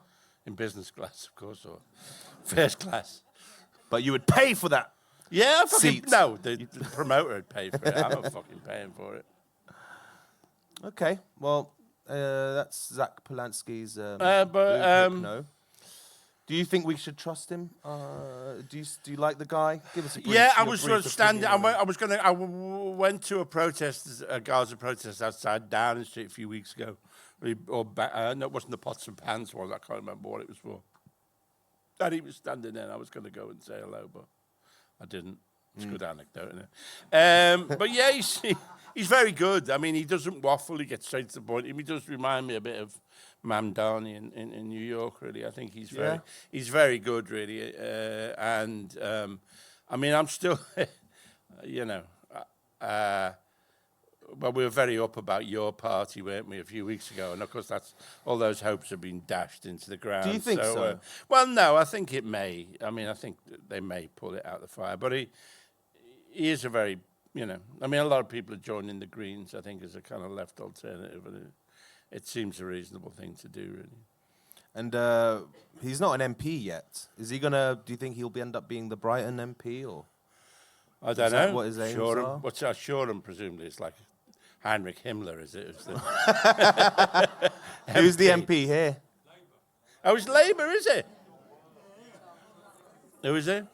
Speaker 2: In business class, of course, or first class.
Speaker 1: But you would pay for that?
Speaker 2: Yeah, the promoter would pay for it. I'm not fucking paying for it.
Speaker 1: Okay, well, that's Zach Polanski's no. Do you think we should trust him? Do you like the guy? Give us a brief.
Speaker 2: Yeah, I was sort of standing. I went to a protest, a Gaza protest outside Downing Street a few weeks ago. No, it wasn't the pots and pans one. I can't remember what it was for. And he was standing there, and I was going to go and say hello, but I didn't. It's a good anecdote, isn't it? But yeah, he's very good. I mean, he doesn't waffle. He gets straight to the point. He does remind me a bit of Mamdani in New York, really. I think he's very good, really. I mean, I'm still, well, we were very up about your party, weren't we, a few weeks ago? And of course, all those hopes have been dashed into the ground.
Speaker 1: Do you think so?
Speaker 2: Well, no, I think it may. I mean, I think they may pull it out of the fire. But he is a very, I mean, a lot of people are joining the Greens, I think, as a kind of left alternative. And it seems a reasonable thing to do, really.
Speaker 1: And he's not an MP yet. Is he do you think he'll end up being the Brighton MP, or?
Speaker 2: I don't know.
Speaker 1: What his aims
Speaker 2: Shoreham.
Speaker 1: are?
Speaker 2: What's Shoreham, presumably? It's like Heinrich Himmler, is it?
Speaker 1: Who's the MP here?
Speaker 2: Oh, it's Labour, is it? Who is it?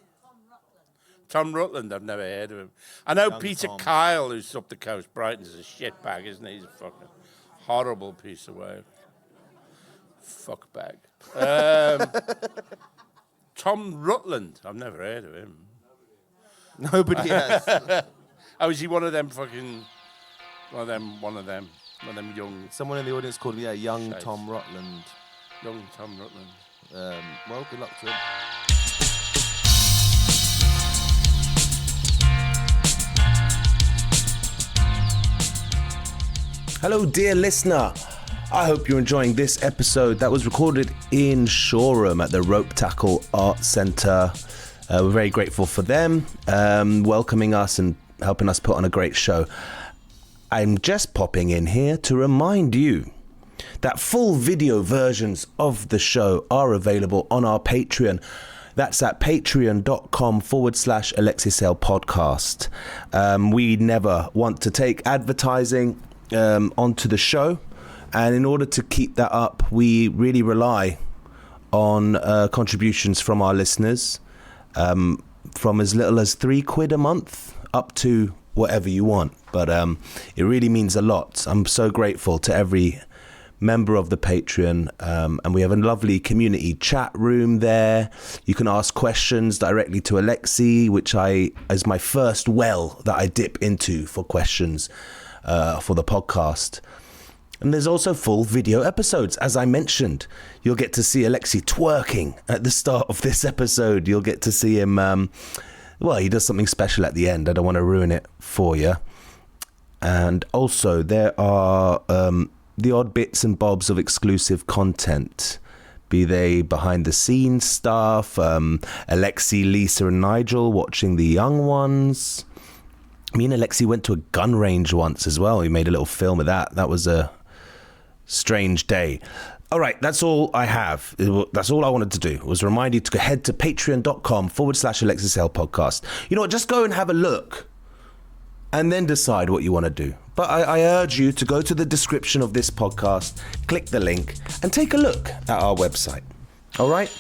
Speaker 2: Tom Rutland. I've never heard of him. I know Peter Kyle, who's up the coast. Brighton's a shitbag, isn't he? He's a fucking horrible piece of work. Fuckbag. Tom Rutland. I've never heard of him.
Speaker 1: Nobody has.
Speaker 2: Oh, is he one of them fucking... One of them young...
Speaker 1: Someone in the audience called me young
Speaker 2: Shapes.
Speaker 1: Tom Rutland.
Speaker 2: Young Tom Rutland.
Speaker 1: Well, good luck to him. Hello, dear listener. I hope you're enjoying this episode that was recorded in Shoreham at the Ropetackle Art Centre. We're very grateful for them welcoming us and helping us put on a great show. I'm just popping in here to remind you that full video versions of the show are available on our Patreon. That's at patreon.com/alexeisaylepodcast. We never want to take advertising onto the show. And in order to keep that up, we really rely on contributions from our listeners, from as little as £3 a month up to whatever you want. But it really means a lot. I'm so grateful to every member of the Patreon. And we have a lovely community chat room there. You can ask questions directly to Alexei, which is my first well that I dip into for questions for the podcast. And there's also full video episodes. As I mentioned, you'll get to see Alexei twerking at the start of this episode. You'll get to see him, he does something special at the end. I don't want to ruin it for you. And also, there are the odd bits and bobs of exclusive content, be they behind-the-scenes stuff, Alexei, Lisa and Nigel watching the young ones. Me and Alexei went to a gun range once as well. We made a little film of that. That was a strange day. All right, that's all I have. That's all I wanted to do, was remind you to head to patreon.com/alexeisaylepodcast. You know what, just go and have a look and then decide what you want to do. But I urge you to go to the description of this podcast, click the link and take a look at our website. All right?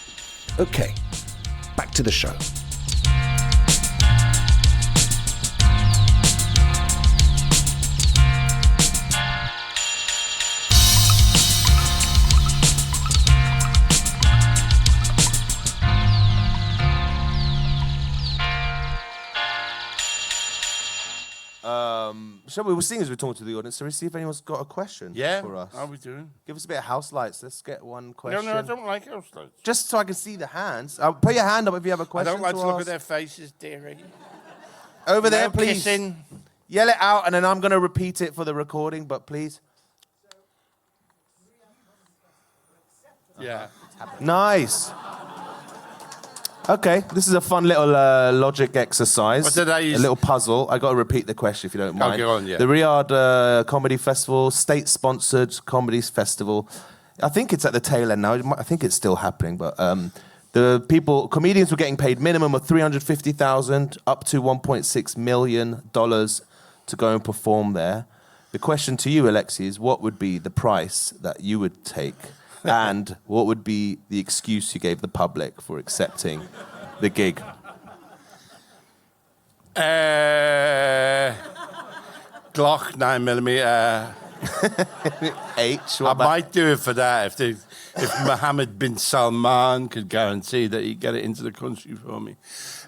Speaker 1: Okay, back to the show. Shall we? We'll sing as we're talking to the audience. So we see if anyone's got a question for us.
Speaker 2: How are we doing?
Speaker 1: Give us a bit of house lights. Let's get one question.
Speaker 2: No, I don't like house lights.
Speaker 1: Just so I can see the hands. Put your hand up if you have a question.
Speaker 2: I don't like to look
Speaker 1: ask.
Speaker 2: at their faces, dearie.
Speaker 1: Over there, please.
Speaker 2: Kissing.
Speaker 1: Yell it out, and then I'm going to repeat it for the recording, but please.
Speaker 2: Yeah.
Speaker 1: Nice. Okay, this is a fun little logic exercise.
Speaker 2: What did I use?
Speaker 1: A little puzzle. I got to repeat the question if you don't mind.
Speaker 2: Go on, yeah.
Speaker 1: The Riyadh Comedy Festival, state-sponsored comedy festival. I think it's at the tail end now. I think it's still happening, but comedians were getting paid minimum of $350,000 up to $1.6 million to go and perform there. The question to you, Alexei, is what would be the price that you would take? And what would be the excuse you gave the public for accepting the gig?
Speaker 2: Glock 9mm.
Speaker 1: H.
Speaker 2: I might do it for that if Mohammed bin Salman could guarantee that he'd get it into the country for me.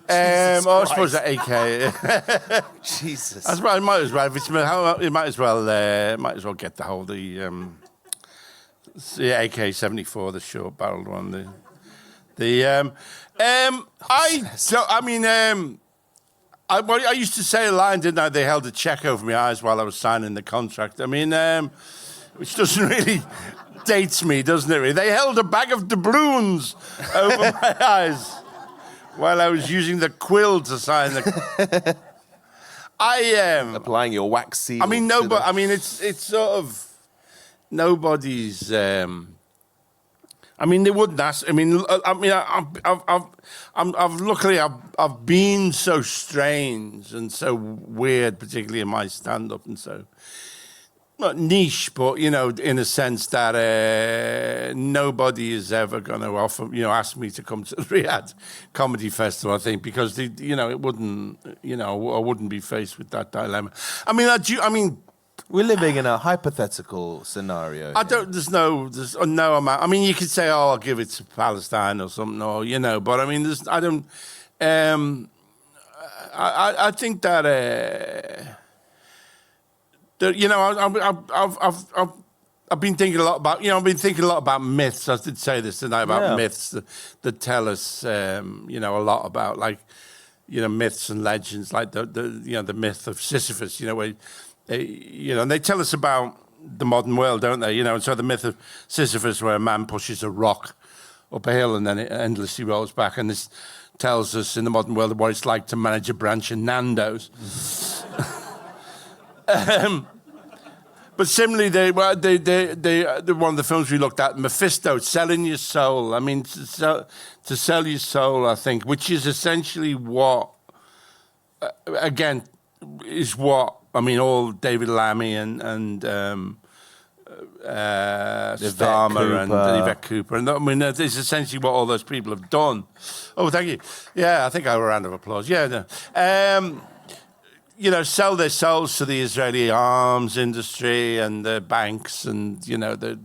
Speaker 2: I suppose that AK.
Speaker 1: Jesus.
Speaker 2: I might as well. If it's Mohammed, you might as well get the whole the AK-74, the short-barreled one. I used to say a line, didn't I? They held a check over my eyes while I was signing the contract. I mean, which doesn't really dates me, doesn't it? Really? They held a bag of doubloons over my eyes while I was using the quill to sign the. I am
Speaker 1: applying your wax seal.
Speaker 2: I mean, no, but I mean, it's sort of nobody's. I mean, they wouldn't ask. I mean, luckily I've been so strange and so weird, particularly in my stand-up, and so not niche, but in a sense that nobody is ever going to ask me to come to the Riyadh Comedy Festival. I think because it wouldn't, I wouldn't be faced with that dilemma. I mean.
Speaker 1: We're living in a hypothetical scenario.
Speaker 2: There's no amount. I mean, you could say, "Oh, I'll give it to Palestine or something," or but I mean, I don't. I think that I've been thinking a lot about. I've been thinking a lot about myths. I did say this tonight about myths that tell us, a lot about myths and legends, like the myth of Sisyphus. Where. And they tell us about the modern world, don't they? And so the myth of Sisyphus, where a man pushes a rock up a hill and then it endlessly rolls back. And this tells us in the modern world what it's like to manage a branch of Nando's. But similarly, one of the films we looked at, Mephisto, selling your soul. I mean, to sell your soul, I think, which is essentially what, again, is what. I mean, all David Lammy and Starmer and Yvette Cooper. And I mean, it's essentially what all those people have done. Oh, thank you. Yeah, I think I have a round of applause. Yeah. Sell their souls to the Israeli arms industry and the banks and, the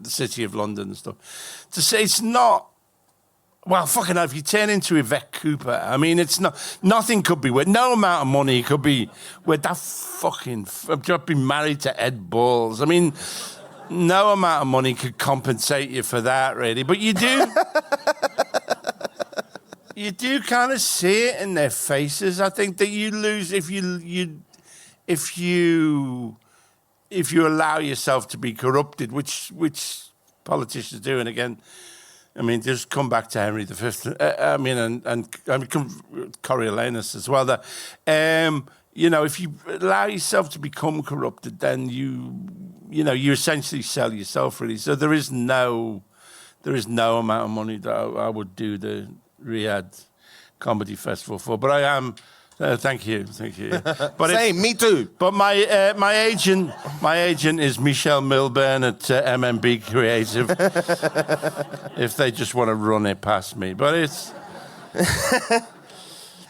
Speaker 2: city of London and stuff. To say it's not. Well, fucking hell, if you turn into Yvette Cooper, I mean, it's nothing could be worth, no amount of money could be worth that fucking, I've just been married to Ed Balls. I mean, no amount of money could compensate you for that, really. But you do, you do kind of see it in their faces. I think that you lose if you allow yourself to be corrupted, which politicians do, and again, I mean, just come back to Henry V. And Coriolanus as well. That if you allow yourself to become corrupted, then you essentially sell yourself, really. So there is no amount of money that I would do the Riyadh Comedy Festival for. But I am. Thank you. But
Speaker 1: Same, me too.
Speaker 2: But my agent is Michelle Milburn at MMB Creative. If they just want to run it past me, but it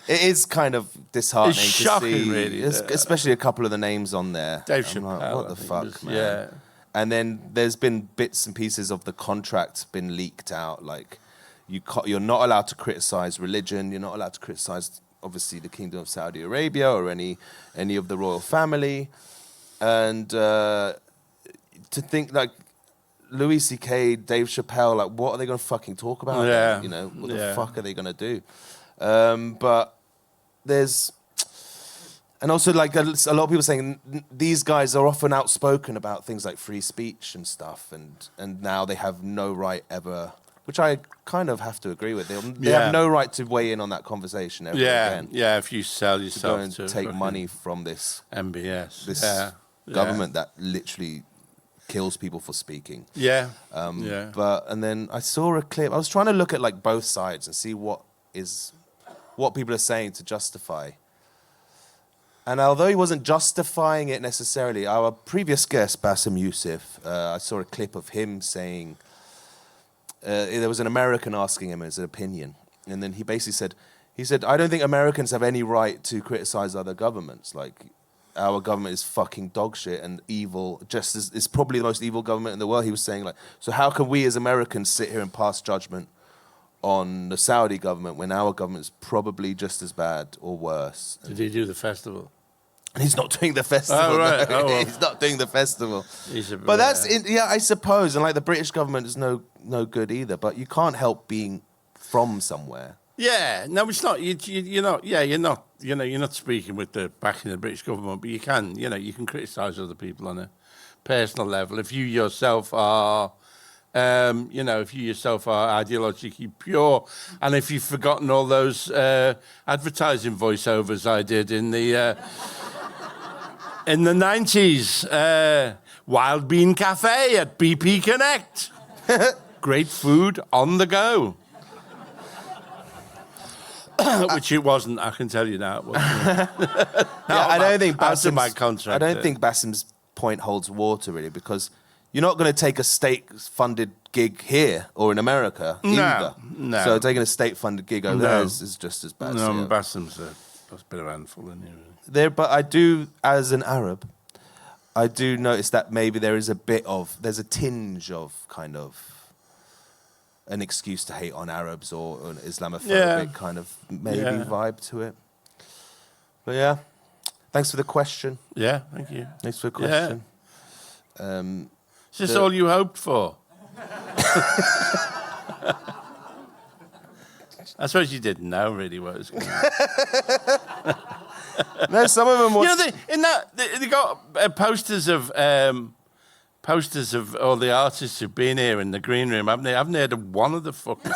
Speaker 1: is kind of disheartening.
Speaker 2: It's shocking,
Speaker 1: to see,
Speaker 2: really,
Speaker 1: especially a couple of the names on there.
Speaker 2: Dave Chappelle.
Speaker 1: Like, what the fuck, man?
Speaker 2: Yeah.
Speaker 1: And then there's been bits and pieces of the contract been leaked out. Like you're not allowed to criticize religion. You're not allowed to criticize, obviously, the Kingdom of Saudi Arabia or any of the royal family. And to think like Louis C.K., Dave Chappelle, like what are they going to fucking talk about?
Speaker 2: Yeah.
Speaker 1: What the fuck are they going to do? But there's... And also, like, a lot of people saying these guys are often outspoken about things like free speech and stuff, and now they have no right ever... Which I kind of have to agree with. They have no right to weigh in on that conversation ever again.
Speaker 2: Yeah, if you sell yourself
Speaker 1: to take money from this
Speaker 2: MBS,
Speaker 1: this government that literally kills people for speaking.
Speaker 2: Yeah.
Speaker 1: And then I saw a clip. I was trying to look at like both sides and see what people are saying to justify. And although he wasn't justifying it necessarily, our previous guest, Bassem Youssef, I saw a clip of him saying. There was an American asking him his opinion, and then he basically said, I don't think Americans have any right to criticize other governments. Like, our government is fucking dog shit and evil, just as it's probably the most evil government in the world. He was saying, like, so how can we as Americans sit here and pass judgment on the Saudi government when our government is probably just as bad or worse?
Speaker 2: Did he do the festival?
Speaker 1: He's not doing the festival.
Speaker 2: Oh, right.
Speaker 1: No.
Speaker 2: Oh, well.
Speaker 1: He's not doing the festival. But that's, I suppose. And like the British government is no good either. But you can't help being from somewhere.
Speaker 2: Yeah, no, it's not. You're not. Yeah, you're not. You're not speaking with the backing of the British government, but you can. You can criticise other people on a personal level if you yourself are. If you yourself are ideologically pure, and if you've forgotten all those advertising voiceovers I did in the 90s, Wild Bean Cafe at BP Connect, great food on the go. Which it wasn't, I can tell you now. It wasn't.
Speaker 1: I don't think
Speaker 2: my contract.
Speaker 1: I don't think Bassim's point holds water really, because you're not going to take a state-funded gig here or in America either.
Speaker 2: No.
Speaker 1: So taking a state-funded gig over there is just as bad.
Speaker 2: No, Bassim's a bit of a handful, isn't he?
Speaker 1: There, but I do, as an Arab, I do notice that maybe there's a tinge of kind of an excuse to hate on Arabs or an Islamophobic kind of vibe to it. But yeah, thanks for the question.
Speaker 2: Yeah, thank you.
Speaker 1: Thanks for the question.
Speaker 2: Yeah. Is this all you hoped for? I suppose you didn't know really what it was going to be.
Speaker 1: No, some of them were...
Speaker 2: they got posters of all the artists who've been here in the green room, haven't they? I haven't heard of one of the fucking...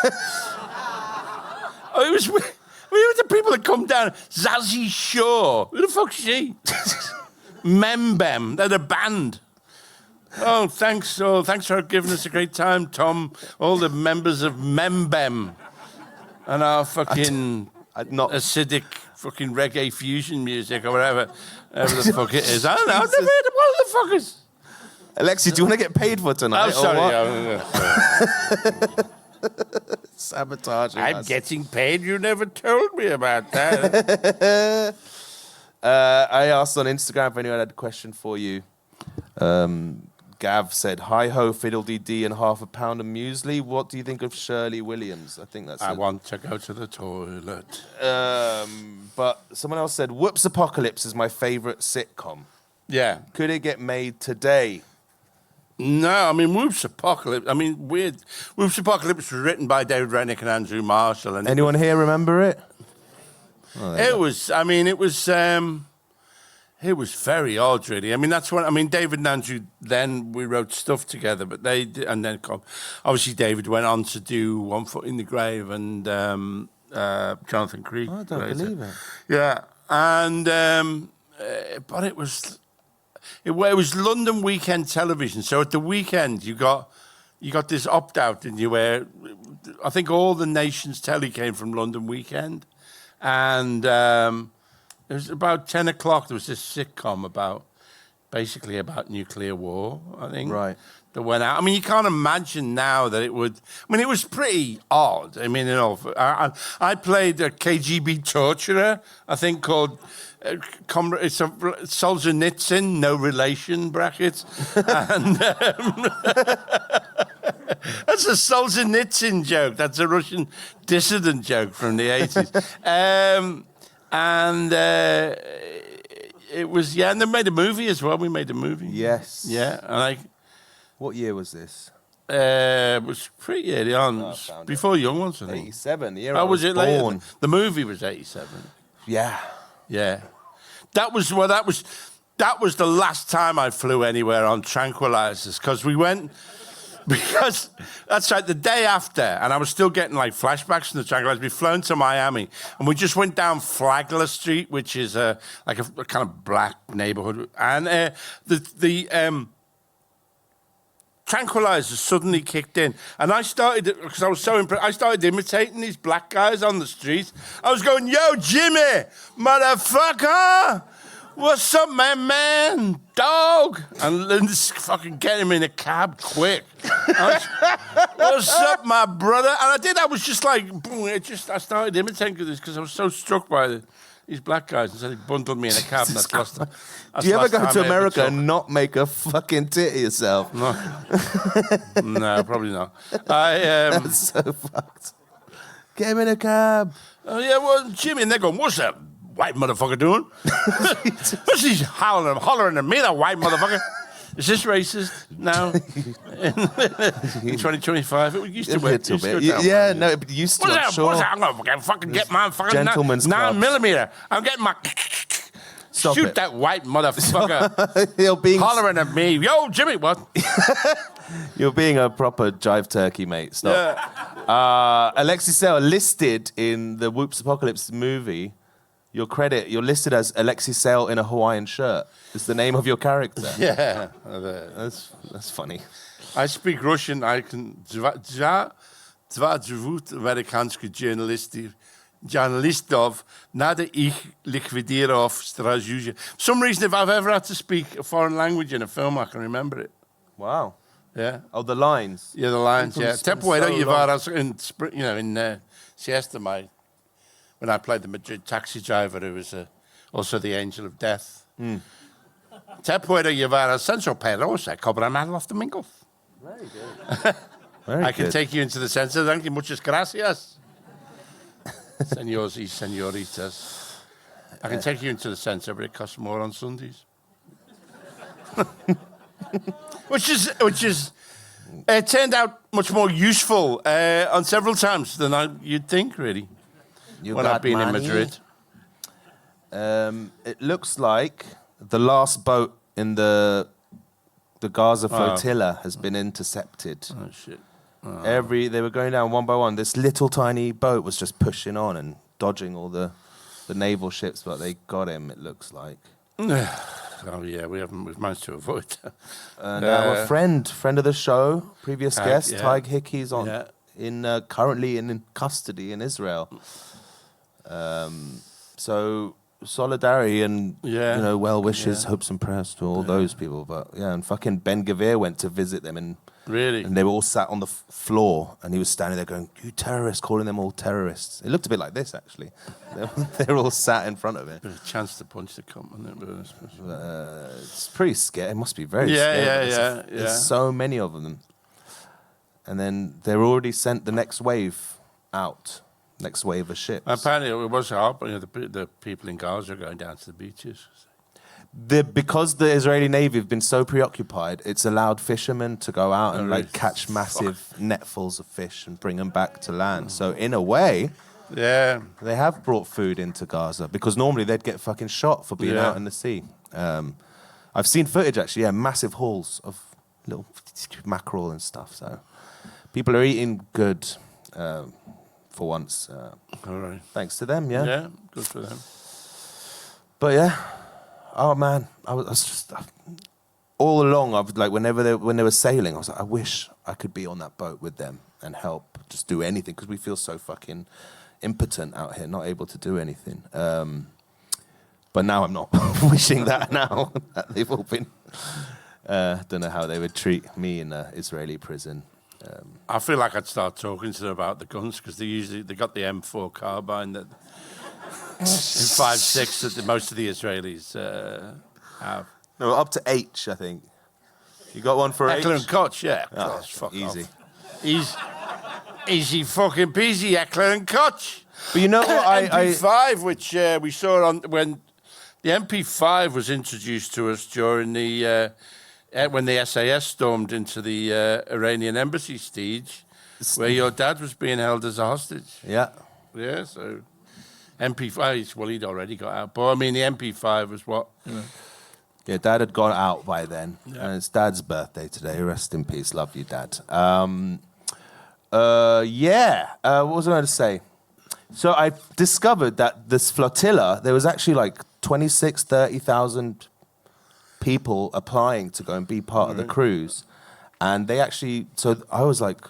Speaker 2: It was the people that come down. Zazie Shaw. Who the fuck's she? Membem. They're the band. Oh, thanks for giving us a great time, Tom. All the members of Membem and our fucking acidic fucking reggae fusion music or whatever the fuck it is. I don't know. I've never heard of one of the fuckers.
Speaker 1: Alexei, do you want to get paid for tonight?
Speaker 2: I'm sorry.
Speaker 1: Sabotaging
Speaker 2: I'm
Speaker 1: us.
Speaker 2: getting paid. You never told me about that.
Speaker 1: I asked on Instagram if anyone had a question for you. Gav said, hi-ho, fiddle-dee-dee and half a pound of muesli. What do you think of Shirley Williams? I think that's
Speaker 2: I want to go to the toilet.
Speaker 1: But someone else said, Whoops Apocalypse is my favourite sitcom.
Speaker 2: Yeah.
Speaker 1: Could it get made today?
Speaker 2: No, I mean, Whoops Apocalypse. I mean, weird. Whoops Apocalypse was written by David Rennick and Andrew Marshall. And
Speaker 1: anyone here remember it?
Speaker 2: Oh, it was very odd, really. I mean, that's when, David and Andrew, then we wrote stuff together, but they did, and then obviously David went on to do One Foot in the Grave and Jonathan Creek.
Speaker 1: I don't believe it.
Speaker 2: Yeah, and but it was London weekend television. So at the weekend, you got this opt-out, didn't you, where I think all the nation's telly came from London weekend, and it was about 10 o'clock. There was this sitcom about nuclear war, I think.
Speaker 1: Right.
Speaker 2: That went out. I mean, you can't imagine now that it would... I mean, it was pretty odd. I mean, I played a KGB torturer, I think, called... it's a Solzhenitsyn, no relation, brackets. And that's a Solzhenitsyn joke. That's a Russian dissident joke from the 80s. And it was, and they made a movie as well. We made a movie.
Speaker 1: Yes.
Speaker 2: Yeah. And
Speaker 1: what year was this?
Speaker 2: It was pretty early on. Before Young Ones, I think.
Speaker 1: 87, the year I was
Speaker 2: it
Speaker 1: born.
Speaker 2: Later? The movie was 87.
Speaker 1: Yeah.
Speaker 2: Yeah. That was the last time I flew anywhere on tranquilizers, because we went... Because that's right, the day after, and I was still getting like flashbacks from the tranquilizers. We'd flown to Miami, and we just went down Flagler Street, which is a kind of black neighborhood, and the tranquilizers suddenly kicked in, and I started, because I was so impressed, I started imitating these black guys on the street. I was going, "Yo, Jimmy, motherfucker! What's up, man? Dog!" And then just fucking get him in a cab quick. What's up, my brother? And I did. I was just like, boom, I started imitating this because I was so struck by these black guys. And so they bundled me in a cab. And that's lost.
Speaker 1: Do you ever go to America and not make a fucking tit of yourself?
Speaker 2: No. No, probably not. That's
Speaker 1: so fucked. Get him in a cab.
Speaker 2: Oh, yeah, well, Jimmy, and they're going, "What's that white motherfucker doing?" What's he hollering at me, that white motherfucker? Is this racist now? In 2025, it used to
Speaker 1: A little bit.
Speaker 2: go down,
Speaker 1: Yeah, no, it used to.
Speaker 2: What's
Speaker 1: I'm
Speaker 2: that?
Speaker 1: sure.
Speaker 2: What's that? I'm gonna fucking get my fucking
Speaker 1: Gentlemen's
Speaker 2: 9mm. I'm getting my.
Speaker 1: Stop
Speaker 2: Shoot
Speaker 1: it.
Speaker 2: that white motherfucker
Speaker 1: You're being
Speaker 2: hollering at me. Yo, Jimmy, what?
Speaker 1: You're being a proper jive turkey, mate. Stop.
Speaker 2: Yeah.
Speaker 1: Alexei Sale listed in the Whoops Apocalypse movie. You're listed as Alexei Sale in a Hawaiian shirt. It's the name of your character.
Speaker 2: Yeah.
Speaker 1: That's funny.
Speaker 2: I speak Russian. I can два живут американских journalistov. Надо их ликвидировать сразу же. For some reason, if I've ever had to speak a foreign language in a film, I can remember it.
Speaker 1: Wow.
Speaker 2: Yeah.
Speaker 1: Oh, the lines.
Speaker 2: Yeah, the lines. Yeah.
Speaker 1: It's been
Speaker 2: Tepuera
Speaker 1: so
Speaker 2: llevaras in Siesta, when I played the Madrid taxi driver, who was also the angel of death. Te puedo llevar al centro, pero se cobran más los domingos.
Speaker 1: Very good. Very
Speaker 2: I can
Speaker 1: good.
Speaker 2: take you into the center. Thank you. Muchas gracias. Señores y señoritas. I can take you into the center, but it costs more on Sundays. which is it turned out much more useful on several times than you'd think, really. When I've been in Madrid.
Speaker 1: It looks like the last boat in the Gaza Flotilla has been intercepted.
Speaker 2: Oh, shit.
Speaker 1: They were going down one by one. This little tiny boat was just pushing on and dodging all the naval ships, but they got him, it looks like.
Speaker 2: Oh, yeah, we've managed to avoid that.
Speaker 1: And our friend of the show, previous guest,
Speaker 2: yeah.
Speaker 1: Tig Hickey's on
Speaker 2: Yeah.
Speaker 1: currently in custody in Israel. So solidarity and well wishes, hopes and prayers to all those people. But and fucking Ben Gavir went to visit them and they were all sat on the floor and he was standing there going, "You terrorists," calling them all terrorists. It looked a bit like this actually. they were all sat in front of him.
Speaker 2: A chance to punch the cunt, wasn't it?
Speaker 1: It's pretty scary. It must be very scary.
Speaker 2: Yeah.
Speaker 1: There's so many of them. And then they're already sent the next wave out. Next wave of ships.
Speaker 2: Apparently, it was hard, but the people in Gaza are going down to the beaches.
Speaker 1: Because the Israeli Navy have been so preoccupied, it's allowed fishermen to go out and catch massive netfuls of fish and bring them back to land. So in a way, they have brought food into Gaza because normally they'd get fucking shot for being out in the sea. I've seen footage actually, massive hauls of little mackerel and stuff. So people are eating good. For once,
Speaker 2: All right.
Speaker 1: Thanks to them, yeah.
Speaker 2: Yeah, good for them.
Speaker 1: But oh man, I was just all along. I was like, whenever they were sailing, I was like, I wish I could be on that boat with them and help, just do anything, because we feel so fucking impotent out here, not able to do anything. But now I'm not wishing that now that they've all been. Don't know how they would treat me in an Israeli prison.
Speaker 2: I feel like I'd start talking to them about the guns because they got the M4 carbine that in 5.6 that most of the Israelis have.
Speaker 1: No, up to H, I think. You got one for
Speaker 2: Eckler
Speaker 1: H?
Speaker 2: and Koch, yeah.
Speaker 1: Oh,
Speaker 2: Fuck
Speaker 1: easy.
Speaker 2: Off. Easy fucking peasy, Eckler and Koch.
Speaker 1: But you know what?
Speaker 2: MP5, which we saw on when the MP5 was introduced to us during the. When the SAS stormed into the Iranian embassy siege, where your dad was being held as a hostage.
Speaker 1: Yeah.
Speaker 2: Yeah, so MP5, well, he'd already got out. But, I mean, the MP5 was what?
Speaker 1: Yeah, Dad had gone out by then.
Speaker 2: Yeah.
Speaker 1: And it's Dad's birthday today. Rest in peace. Love you, Dad. What was I going to say? So I discovered that this flotilla, there was actually like 30,000 people applying to go and be part of the cruise. And they actually, so I was like,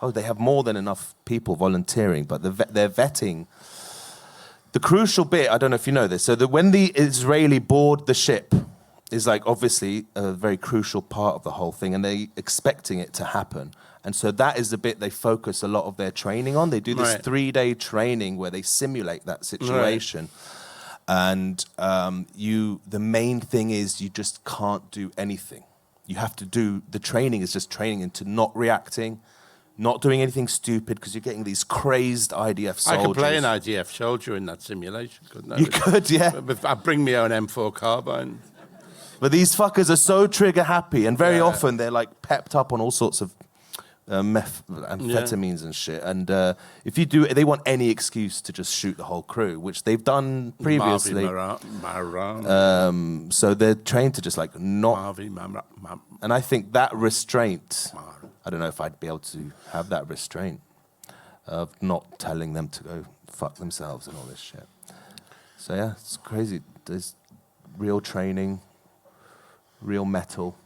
Speaker 1: oh, they have more than enough people volunteering, but they're vetting. The crucial bit, I don't know if you know this, so that when the Israeli board the ship is like obviously a very crucial part of the whole thing, and they're expecting it to happen. And so that is the bit they focus a lot of their training on. They do this 3-day training where they simulate that situation. And the main thing is you just can't do anything. You have to do, the training is just training into not reacting, not doing anything stupid, because you're getting these crazed IDF soldiers.
Speaker 2: I could play an IDF soldier in that simulation, couldn't I?
Speaker 1: You could, yeah.
Speaker 2: I'd bring my own M4 carbine.
Speaker 1: But these fuckers are so trigger happy, and very often they're like pepped up on all sorts of amphetamines and shit. And if you do, they want any excuse to just shoot the whole crew, which they've done previously. So they're trained to just like not. And I think that restraint, I don't know if I'd be able to have that restraint of not telling them to go fuck themselves and all this shit. So yeah, it's crazy. There's real training, real metal.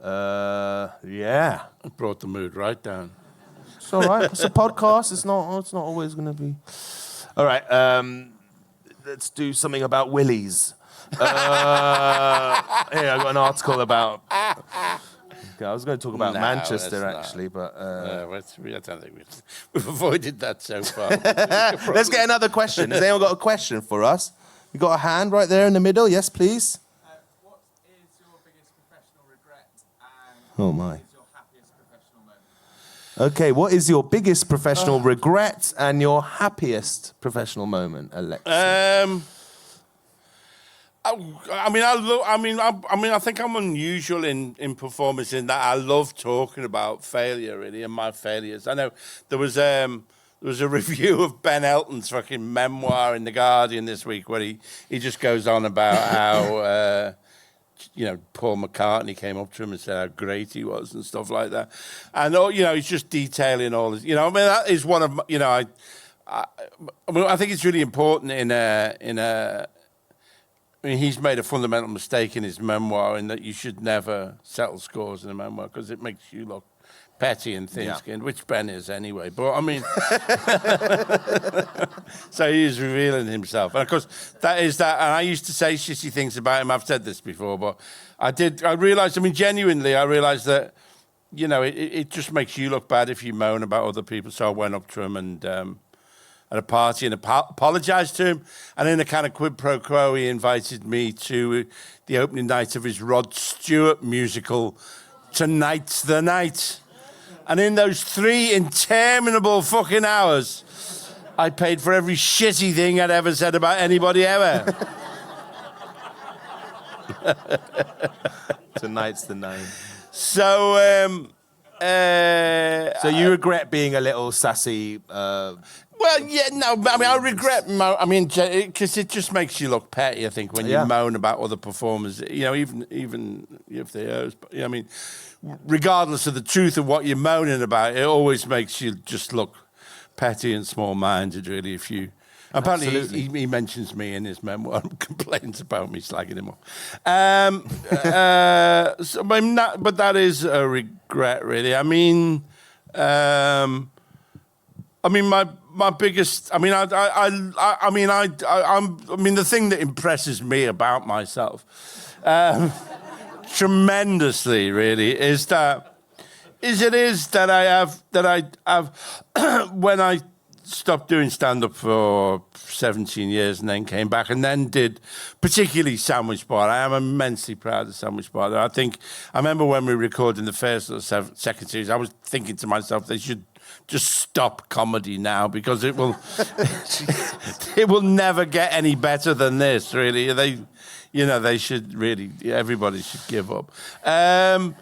Speaker 1: Yeah.
Speaker 2: It brought the mood right down.
Speaker 1: It's all right. It's a podcast. It's not always going to be. All right. Let's do something about willies. Here, I got an article about. Okay, I was going to talk about Manchester actually, but
Speaker 2: I don't think we've avoided that so far.
Speaker 1: Let's get another question. Has anyone got a question for us? You got a hand right there in the middle? Yes, please.
Speaker 3: What is your biggest professional regret and
Speaker 1: Oh my.
Speaker 3: what is your happiest professional moment?
Speaker 1: Okay, what is your biggest professional regret and your happiest professional moment, Alexei?
Speaker 2: I think I'm unusual in performance in that I love talking about failure, really, and my failures. I know there was a review of Ben Elton's fucking memoir in The Guardian this week where he just goes on about how, Paul McCartney came up to him and said how great he was and stuff like that. And, he's just detailing all this. That is one of, I think it's really important he's made a fundamental mistake in his memoir in that you should never settle scores in a memoir because it makes you look petty and thin-skinned, which Ben is anyway. But, so he is revealing himself. And, of course, that is that. And I used to say shitty things about him. I've said this before, but I realised, genuinely, I realised that, it just makes you look bad if you moan about other people. So I went up to him and... at a party and apologised to him. And in a kind of quid pro quo, he invited me to the opening night of his Rod Stewart musical, Tonight's the Night. And in those 3 interminable fucking hours, I paid for every shitty thing I'd ever said about anybody ever.
Speaker 1: Tonight's the night.
Speaker 2: So
Speaker 1: you regret being a little sassy...
Speaker 2: Well, yeah, no, I regret, because it just makes you look petty, I think, when you moan about other performers, even if they are, regardless of the truth of what you're moaning about, it always makes you just look petty and small-minded, really, if you... Apparently, he mentions me in his memoir and complains about me slagging him off. But that is a regret, really. My biggest, the thing that impresses me about myself, tremendously, really, is that I have, when I stopped doing stand-up for 17 years and then came back and then did particularly Sandwich Bar. I am immensely proud of Sandwich Bar. I remember when we recorded the first or second series, I was thinking to myself, they should just stop comedy now because it will it will never get any better than this, really. They should really, everybody should give up. I'm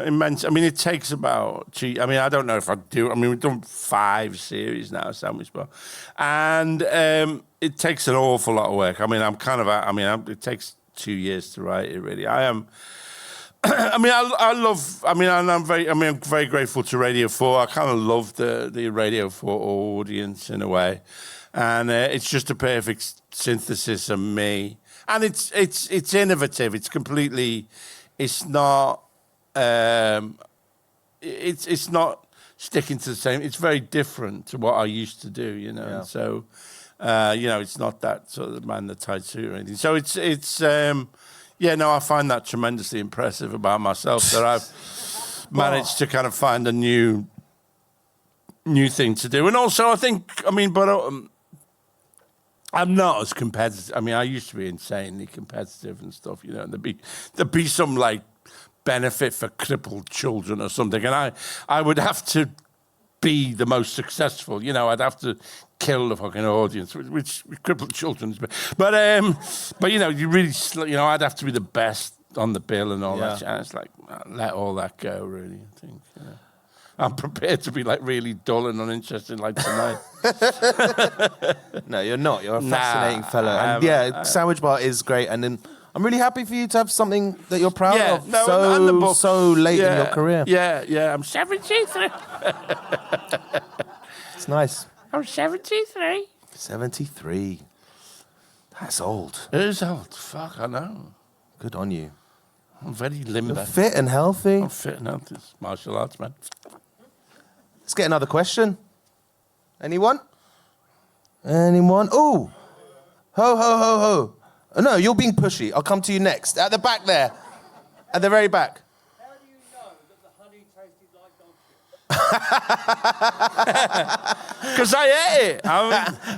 Speaker 2: immense. It takes about, I don't know if I do. We've done 5 series now, Sandwich Bar. And it takes an awful lot of work. It takes 2 years to write it, really. I'm very grateful to Radio 4. I kind of love the Radio 4 audience in a way. And it's just a perfect synthesis of me. And it's innovative. It's completely, it's not sticking to the same. It's very different to what I used to do, Yeah. So, it's not that sort of man in the tight suit or anything. So I find that tremendously impressive about myself, that I've managed to kind of find a new thing to do. And also, I think, I'm not as competitive. I used to be insanely competitive and stuff, and there'd be some, like, benefit for crippled children or something, and I would have to be the most successful. You know, I'd have to kill the fucking audience, which crippled children's. But you know, I'd have to be the best on the bill and all that shit. And it's like, let all that go, really, I think. You know. I'm prepared to be like really dull and uninterested like tonight.
Speaker 1: No, you're not. You're a fascinating fella. And Sandwich Bar is great. And then I'm really happy for you to have something that you're proud of
Speaker 2: and the book,
Speaker 1: so late in your career.
Speaker 2: Yeah. I'm 73.
Speaker 1: It's nice.
Speaker 2: I'm 73.
Speaker 1: 73. That's old.
Speaker 2: It is old. Fuck, I know.
Speaker 1: Good on you.
Speaker 2: I'm very limber.
Speaker 1: You're fit and healthy.
Speaker 2: I'm fit and healthy. It's martial arts, man.
Speaker 1: Let's get another question. Anyone? Oh! Ho. No, you're being pushy. I'll come to you next. At the back there. At the very back.
Speaker 3: How do you know that the honey tasted like dog shit?
Speaker 2: Because I ate it.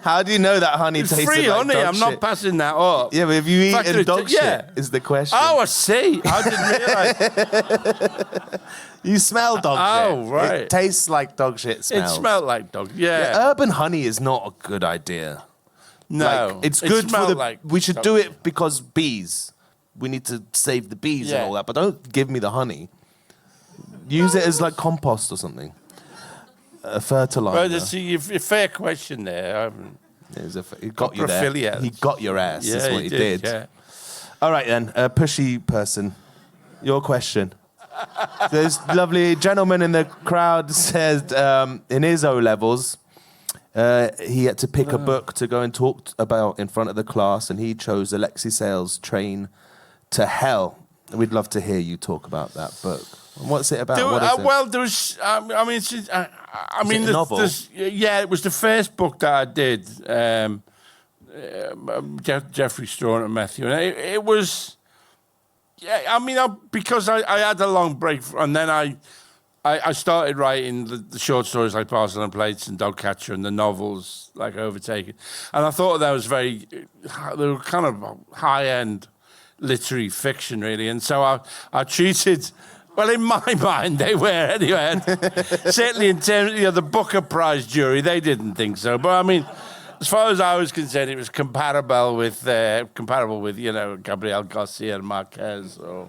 Speaker 1: How do you know that honey tasted
Speaker 2: free
Speaker 1: like
Speaker 2: honey.
Speaker 1: dog
Speaker 2: I'm
Speaker 1: shit?
Speaker 2: not passing that up.
Speaker 1: Yeah, but have you eaten dog shit is the question.
Speaker 2: Oh, I see. I didn't realise.
Speaker 1: You smell dog shit.
Speaker 2: Oh, right.
Speaker 1: It tastes like dog shit smells.
Speaker 2: It smelled like dog. Yeah.
Speaker 1: Urban honey is not a good idea.
Speaker 2: No.
Speaker 1: Like, it's good for the...
Speaker 2: Like
Speaker 1: we should do it because bees. We need to save the bees and all that. But don't give me the honey. Use it as like compost or something. A fertilizer.
Speaker 2: Well, see, a fair question there.
Speaker 1: He got you there. He got your ass.
Speaker 2: Yeah,
Speaker 1: That's what he did.
Speaker 2: Yeah.
Speaker 1: All right then, pushy person. Your question. This lovely gentleman in the crowd said in his O-levels, he had to pick a book to go and talk about in front of the class, and he chose Alexei Sayles' Train to Hell. We'd love to hear you talk about that book. What's it about? What is it?
Speaker 2: Well, there was.
Speaker 1: It a novel?
Speaker 2: It was the first book that I did. Jeffrey Strawn and Matthew, and it was. Yeah, because I had a long break, and then I started writing the short stories like Parcel and Plates and Dogcatcher and the novels like Overtaken, and I thought that was they were kind of high-end literary fiction, really, and so I treated. Well, in my mind, they were anyway. Certainly in terms of the Booker Prize jury, they didn't think so. But I mean, as far as I was concerned, it was comparable with Gabriel Garcia Marquez or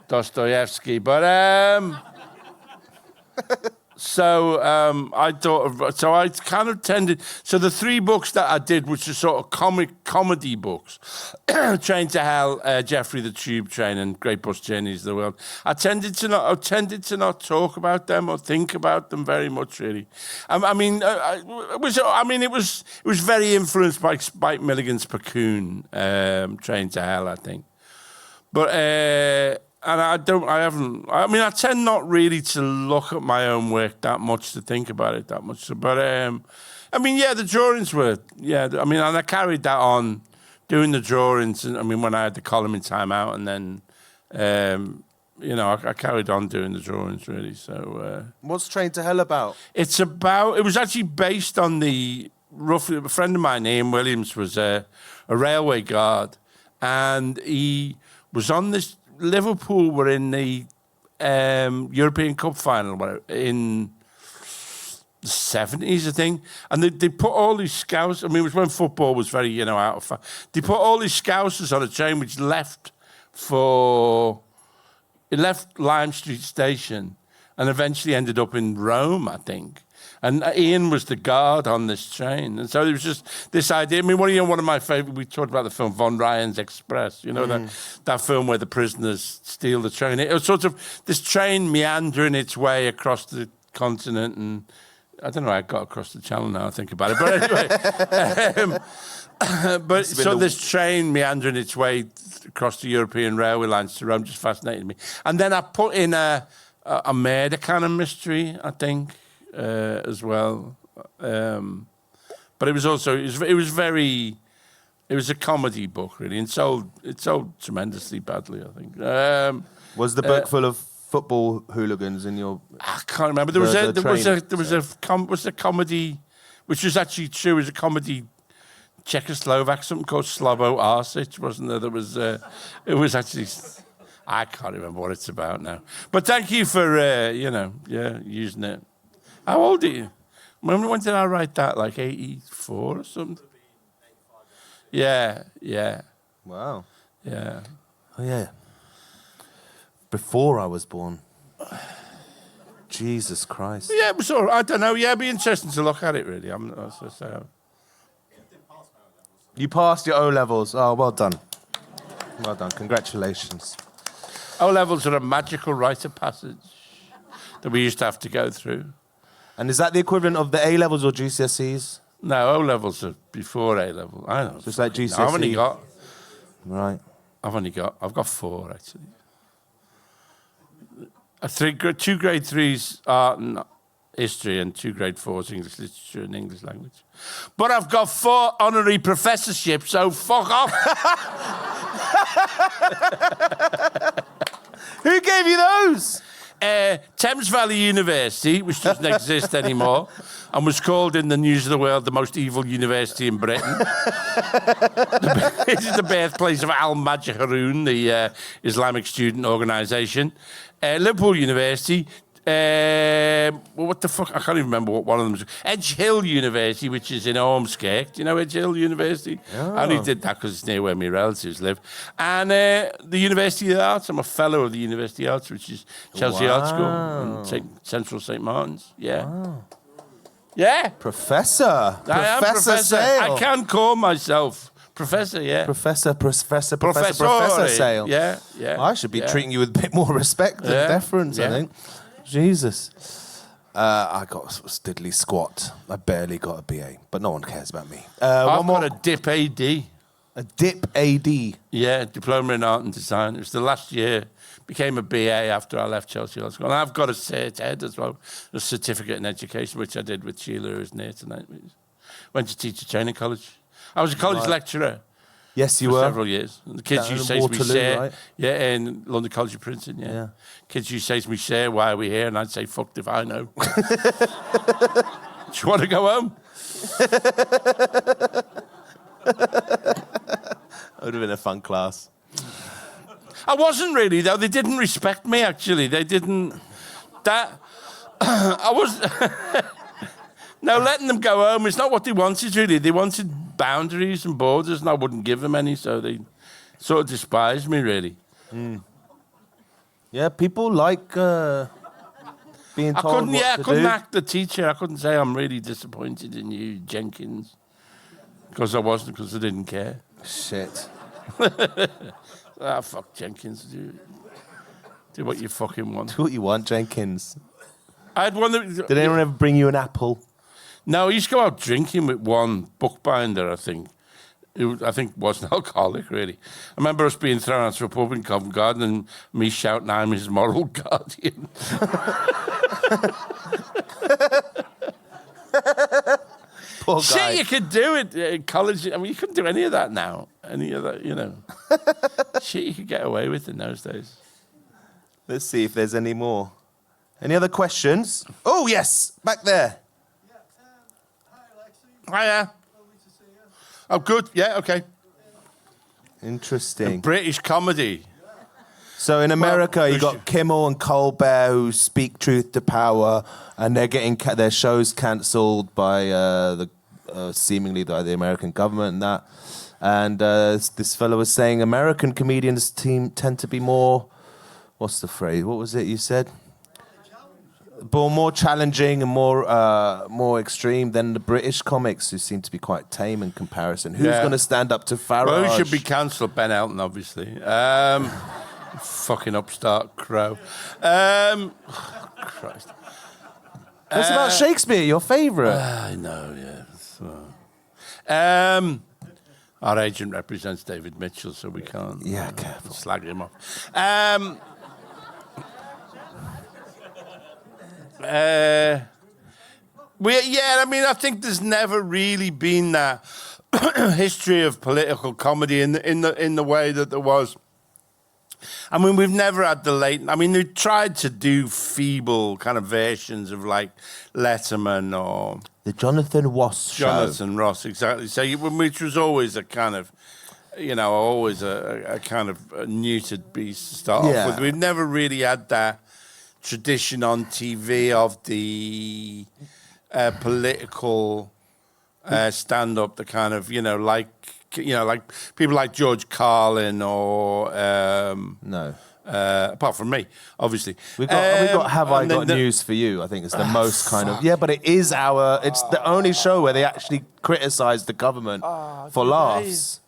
Speaker 2: Dostoevsky. But I kind of tended. So the three books that I did, which are sort of comedy books, Train to Hell, Geoffrey the Tube Train, and Great Bus Journeys of the World. I tended to not talk about them or think about them very much, really. It was very influenced by Spike Milligan's Cocoon, Train to Hell, I think. But. And I tend not really to look at my own work that much, to think about it that much. But, the drawings were, and I carried that on, doing the drawings, and when I had the column in Time Out, and then, I carried on doing the drawings, really, so...
Speaker 1: What's Train to Hell about?
Speaker 2: It was actually based on a friend of mine, Ian Williams, was a railway guard, and he was on this... Liverpool were in the European Cup final in the 70s, I think. And they put all these scouts... it was when football was very, out of... They put all these scousers on a train which left Lime Street Station and eventually ended up in Rome, I think. And Ian was the guard on this train. And so there was just this idea. One of my favourite, we talked about the film Von Ryan's Express, that film where the prisoners steal the train. It was sort of this train meandering its way across the continent. And I don't know how I got across the channel now, I think about it. But anyway, this train meandering its way across the European railway lines to Rome just fascinated me. And then I put in a murder kind of mystery, I think. As well, but it was also it was a comedy book, really, and it sold tremendously badly, I think.
Speaker 1: Was the book full of football hooligans in your?
Speaker 2: I can't remember. There was a comedy, which was actually true. It was a comedy Czechoslovak, something called Slavo Arsic, wasn't there? There was. It was actually. I can't remember what it's about now. But thank you for using it. How old are you? When did I write that? Like 84 or something? Yeah.
Speaker 1: Wow.
Speaker 2: Yeah.
Speaker 1: Oh, yeah. Before I was born. Jesus Christ.
Speaker 2: Yeah, it was all right. I don't know. Yeah, it'd be interesting to look at it, really.
Speaker 1: You passed your O-levels. Oh, well done. Well done. Congratulations.
Speaker 2: O-levels are a magical rite of passage that we used to have to go through.
Speaker 1: And is that the equivalent of the A-levels or GCSEs?
Speaker 2: No, O-levels are before A-level. I don't know.
Speaker 1: Just like GCSE?
Speaker 2: I've only got...
Speaker 1: Right.
Speaker 2: I've got 4, actually. 2 grade 3s art and history and 2 grade 4s English literature and English language. But I've got 4 honorary professorships, so fuck off.
Speaker 1: Who gave you those?
Speaker 2: Thames Valley University, which doesn't exist anymore, and was called in the News of the World the most evil university in Britain. It is the birthplace of Al-Majid Haroun, the Islamic student organisation. Liverpool University, what the fuck? I can't even remember what one of them was. Edge Hill University, which is in Ormskirk. Do you know Edge Hill University?
Speaker 1: Oh.
Speaker 2: I only did that because it's near where my relatives live. And the University of the Arts. I'm a fellow of the University of the Arts, which is Chelsea Art School and Central St. Martin's. Yeah.
Speaker 1: Wow.
Speaker 2: Yeah.
Speaker 1: Professor.
Speaker 2: I am Professor.
Speaker 1: Sale.
Speaker 2: I can call myself Professor, yeah.
Speaker 1: Professor Sale.
Speaker 2: Yeah.
Speaker 1: I should be treating you with a bit more respect and deference, I think. Jesus. I got a stiddly squat. I barely got a BA, but no one cares about me.
Speaker 2: I've got a DIP AD.
Speaker 1: A DIP AD?
Speaker 2: Yeah, Diploma in Art and Design. It was the last year. Became a BA after I left Chelsea Art School. And I've got a Cert Ed as well, a Certificate in Education, which I did with Sheila, who's near tonight. Went to Teacher Training College. I was a college lecturer.
Speaker 1: Yes, you
Speaker 2: for
Speaker 1: were.
Speaker 2: Several years. And the kids used to say to me, "Sir,"
Speaker 1: right?
Speaker 2: yeah, in London College of Princeton, yeah. Kids used to say to me, "Sir, why are we here?" And I'd say, "Fucked if I know." Do you want to go home?
Speaker 1: That would have been a fun class.
Speaker 2: I wasn't really, though. They didn't respect me, actually. They didn't... I was... No, letting them go home is not what they wanted, really. They wanted boundaries and borders, and I wouldn't give them any, so they sort of despised me, really.
Speaker 1: Mm. Yeah, people like being told
Speaker 2: I couldn't act the teacher. I couldn't say, "I'm really disappointed in you, Jenkins," because I wasn't, because I didn't care.
Speaker 1: Shit.
Speaker 2: Fuck Jenkins. Do what you fucking want.
Speaker 1: Do what you want, Jenkins.
Speaker 2: I had one that...
Speaker 1: Did anyone ever bring you an apple?
Speaker 2: No, I used to go out drinking with one bookbinder, I think. Who I think was an alcoholic, really. I remember us being thrown out to a pub in Covent Garden and me shouting, "I'm his moral guardian."
Speaker 1: Poor guy.
Speaker 2: Shit, you could do it in college. I mean, you couldn't do any of that now. Any of that, you know. Shit you could get away with in those days.
Speaker 1: Let's see if there's any more. Any other questions? Oh, yes, back there.
Speaker 2: Hi, Alexei. Hiya. Lovely to see you. Oh, good. Yeah, okay.
Speaker 1: Interesting.
Speaker 2: British comedy.
Speaker 1: So in America, you got Kimmel and Colbert who speak truth to power, and they're getting their shows cancelled by seemingly by the American government and that. And this fellow was saying American comedians tend to be more, what's the phrase? What was it you said? More challenging and more extreme than the British comics, who seem to be quite tame in comparison. Who's going to stand up to Farage?
Speaker 2: Well, who should be cancelled? Ben Elton, obviously. Fucking upstart crow. Christ.
Speaker 1: What's about Shakespeare, your favourite?
Speaker 2: I know, yeah. Our agent represents David Mitchell, so we can't
Speaker 1: careful.
Speaker 2: slag him off. I mean, I think there's never really been that history of political comedy in the way that there was. I mean, we've never had the late... I mean, they tried to do feeble kind of versions of, like, Letterman or...
Speaker 1: The Jonathan Ross show.
Speaker 2: Jonathan Ross, exactly. So, which was always a kind of, always a kind of a neutered beast to start off with. We've never really had that tradition on TV of the political stand-up, the kind of, like people like George Carlin or
Speaker 1: No.
Speaker 2: apart from me, obviously.
Speaker 1: We got Have I Got News for You? I think it's the most kind of... Yeah, but it's the only show where they actually criticise the government for laughs.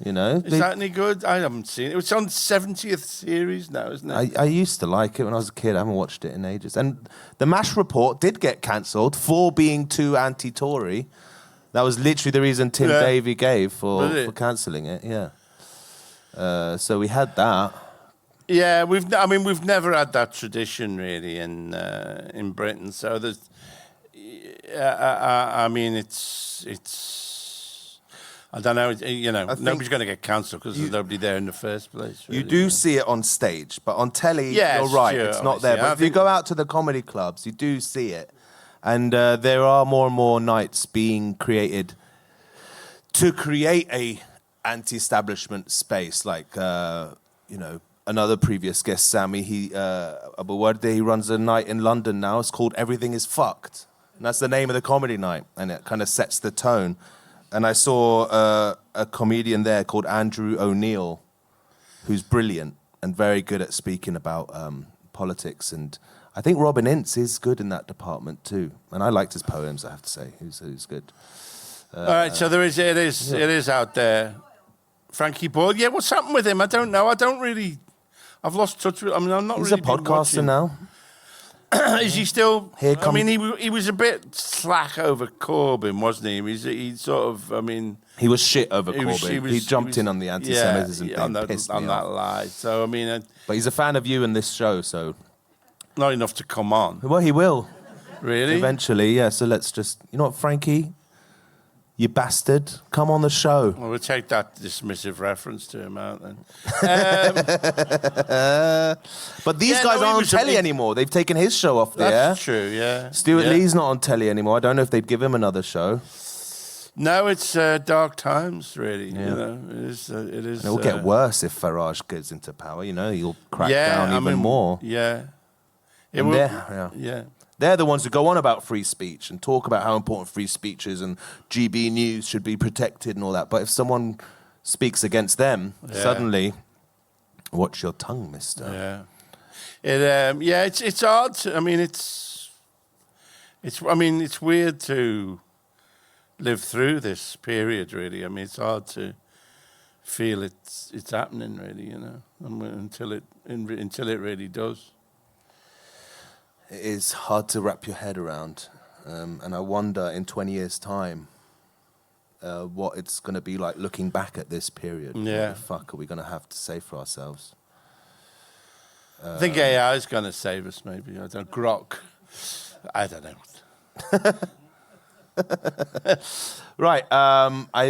Speaker 1: You know?
Speaker 2: Is that any good? I haven't seen it. It's on 70th series now, isn't it?
Speaker 1: I used to like it when I was a kid. I haven't watched it in ages. And the MASH report did get cancelled for being too anti-Tory. That was literally the reason Tim Davie gave for cancelling it, yeah. So we had that.
Speaker 2: Yeah, we've never had that tradition really in Britain. So there's, it's. I don't know. Nobody's going to get cancelled because there's nobody there in the first place. Really.
Speaker 1: You do see it on stage, but on telly, you're right.
Speaker 2: Sure,
Speaker 1: it's not there. But if you go out to the comedy clubs, you do see it, and there are more and more nights being created to create a anti-establishment space, like another previous guest, Sammy, he runs a night in London now. It's called Everything Is Fucked. And that's the name of the comedy night. And it kind of sets the tone. And I saw a comedian there called Andrew O'Neill, who's brilliant and very good at speaking about politics. And I think Robin Ince is good in that department too. And I liked his poems, I have to say. Who's good.
Speaker 2: All right, so it is out there. Frankie Boyle. Yeah, what's happened with him? I don't know. I've lost touch with him. I'm not
Speaker 1: He's
Speaker 2: really
Speaker 1: a podcaster now.
Speaker 2: Is he still?
Speaker 1: Here come...
Speaker 2: he was a bit slack over Corbyn, wasn't he? He sort of,
Speaker 1: He was shit over Corbyn. He jumped in on the anti-Semitism thing,
Speaker 2: on
Speaker 1: pissed me
Speaker 2: that
Speaker 1: off.
Speaker 2: lie. So,
Speaker 1: but he's a fan of you and this show, so...
Speaker 2: Not enough to come on.
Speaker 1: Well, he will.
Speaker 2: Really?
Speaker 1: Eventually, yeah. So let's just... You know what, Frankie? You bastard. Come on the show.
Speaker 2: Well, we'll take that dismissive reference to him out then.
Speaker 1: But these guys aren't on telly anymore. They've taken his show off the air.
Speaker 2: That's true, yeah.
Speaker 1: Stuart Lee's not on telly anymore. I don't know if they'd give him another show.
Speaker 2: No, it's dark times, really.
Speaker 1: Yeah.
Speaker 2: It is. And
Speaker 1: it will get worse if Farage goes into power. He'll crack down even more.
Speaker 2: Yeah.
Speaker 1: It will. Yeah. They're the ones who go on about free speech and talk about how important free speech is and GB News should be protected and all that. But if someone speaks against them, suddenly, watch your tongue, mister.
Speaker 2: Yeah. It's hard. It's weird to live through this period, really. It's hard to feel it's happening, really, until it really does.
Speaker 1: It is hard to wrap your head around. And I wonder in 20 years' time what it's going to be like looking back at this period.
Speaker 2: Yeah.
Speaker 1: What the fuck are we going to have to say for ourselves?
Speaker 2: I think AI is going to save us, maybe. I don't Grok. I don't know.
Speaker 1: Right.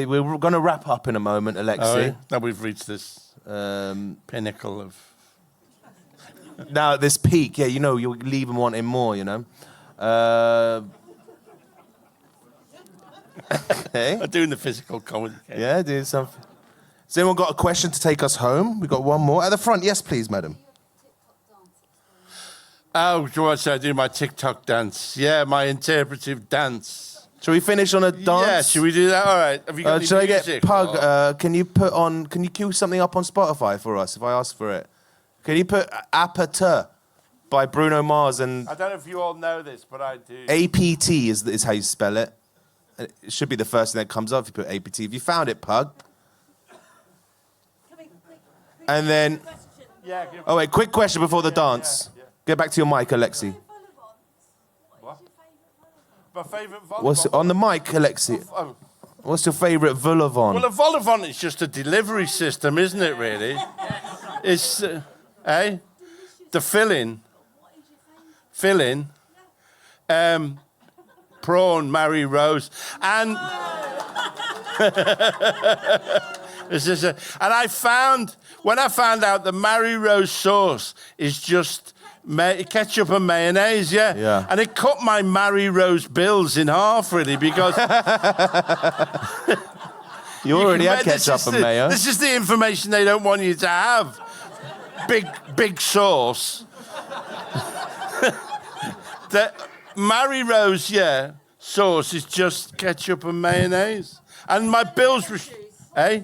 Speaker 1: We're going to wrap up in a moment, Alexei.
Speaker 2: Now we've reached this pinnacle of...
Speaker 1: Now at this peak, you leave them wanting more,
Speaker 2: Okay. I'm doing the physical comedy.
Speaker 1: Yeah, doing something. Has anyone got a question to take us home? We've got one more. At the front, yes, please, madam.
Speaker 2: Oh, George, I do my TikTok dance. Yeah, my interpretive dance.
Speaker 1: Shall we finish on a dance?
Speaker 2: Yeah, should we do that? All right. Have you got any
Speaker 1: shall
Speaker 2: music?
Speaker 1: I get Pug? Can you cue something up on Spotify for us if I ask for it? Can you put Aperture by Bruno Mars and...
Speaker 2: I don't know if you all know this, but I do.
Speaker 1: APT is how you spell it. It should be the first thing that comes up if you put APT. Have you found it, Pug? And then...
Speaker 2: Yeah.
Speaker 1: Oh, wait, quick question before the dance. Yeah. Get back to your mic, Alexei.
Speaker 2: What? My favourite volleyball.
Speaker 1: What's on the mic, Alexei? What's your favourite vol-au-vent?
Speaker 2: Well, a vol-au-vent is just a delivery system, isn't it, really? It's... The filling. Prawn, Mary Rose. And... and when I found out the Mary Rose sauce is just ketchup and mayonnaise,
Speaker 1: yeah.
Speaker 2: And it cut my Mary Rose bills in half, really, because...
Speaker 1: you already had ketchup and mayo.
Speaker 2: This is the information they don't want you to have. Big sauce. The Mary Rose, yeah, sauce is just ketchup and mayonnaise. And my bills were... Eh?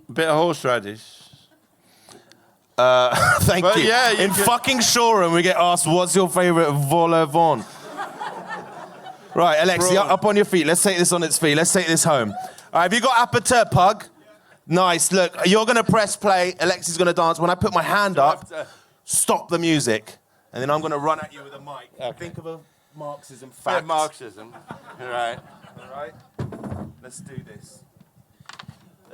Speaker 2: A bit of horseradish.
Speaker 1: Thank
Speaker 2: But
Speaker 1: you.
Speaker 2: yeah, you
Speaker 1: In
Speaker 2: could-
Speaker 1: fucking Shoreham, we get asked, what's your favourite vol au vent? Right, Alexi,
Speaker 2: Bro.
Speaker 1: up on your feet. Let's take this on its feet. Let's take this home. All right, have you got appetite, pug? Nice. Look, you're going to press play. Alexi's going to dance. When I put my hand up, stop the music. And then I'm going to run at you with a mic.
Speaker 2: Okay.
Speaker 1: Think of a Marxism
Speaker 2: Bit
Speaker 1: fact.
Speaker 2: of Marxism. Right.
Speaker 1: All right? Let's do this.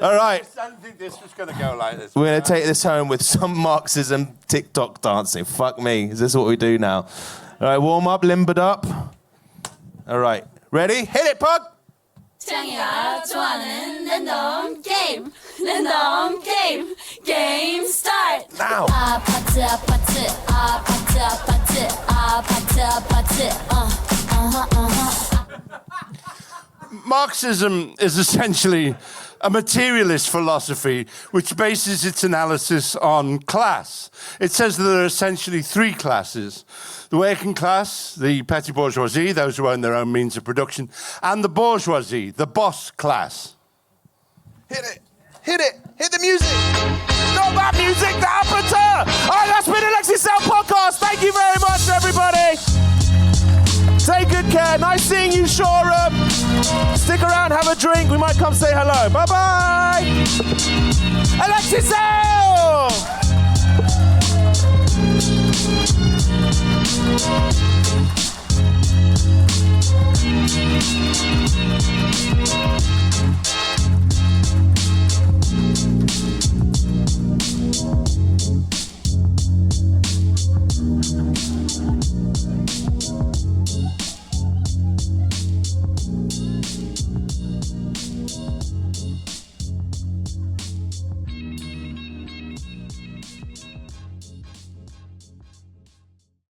Speaker 1: All right.
Speaker 2: I didn't think this was going to go like this.
Speaker 1: We're going to take this home with some Marxism TikTok dancing. Fuck me. Is this what we do now? All right, warm up, limbered up. All right. Ready? Hit it, pug.
Speaker 4: 창이가 좋아하는 랜덤 게임 랜덤 게임 게임 스타트
Speaker 1: Now.
Speaker 4: 아파트 아파트 아파트 아파트 아파트 아파트
Speaker 2: Marxism is essentially a materialist philosophy which bases its analysis on class. It says that there are essentially three classes. The working class, the petty bourgeoisie, those who own their own means of production, and the bourgeoisie, the boss class.
Speaker 1: Hit it. Hit it. Hit the music. Not that music, the appetizer. All right, that's been Alexei and Talal podcast. Thank you very much, everybody. Take good care. Nice seeing you, Shoreham. Stick around, have a drink. We might come say hello. Bye-bye. Alexei and Talal.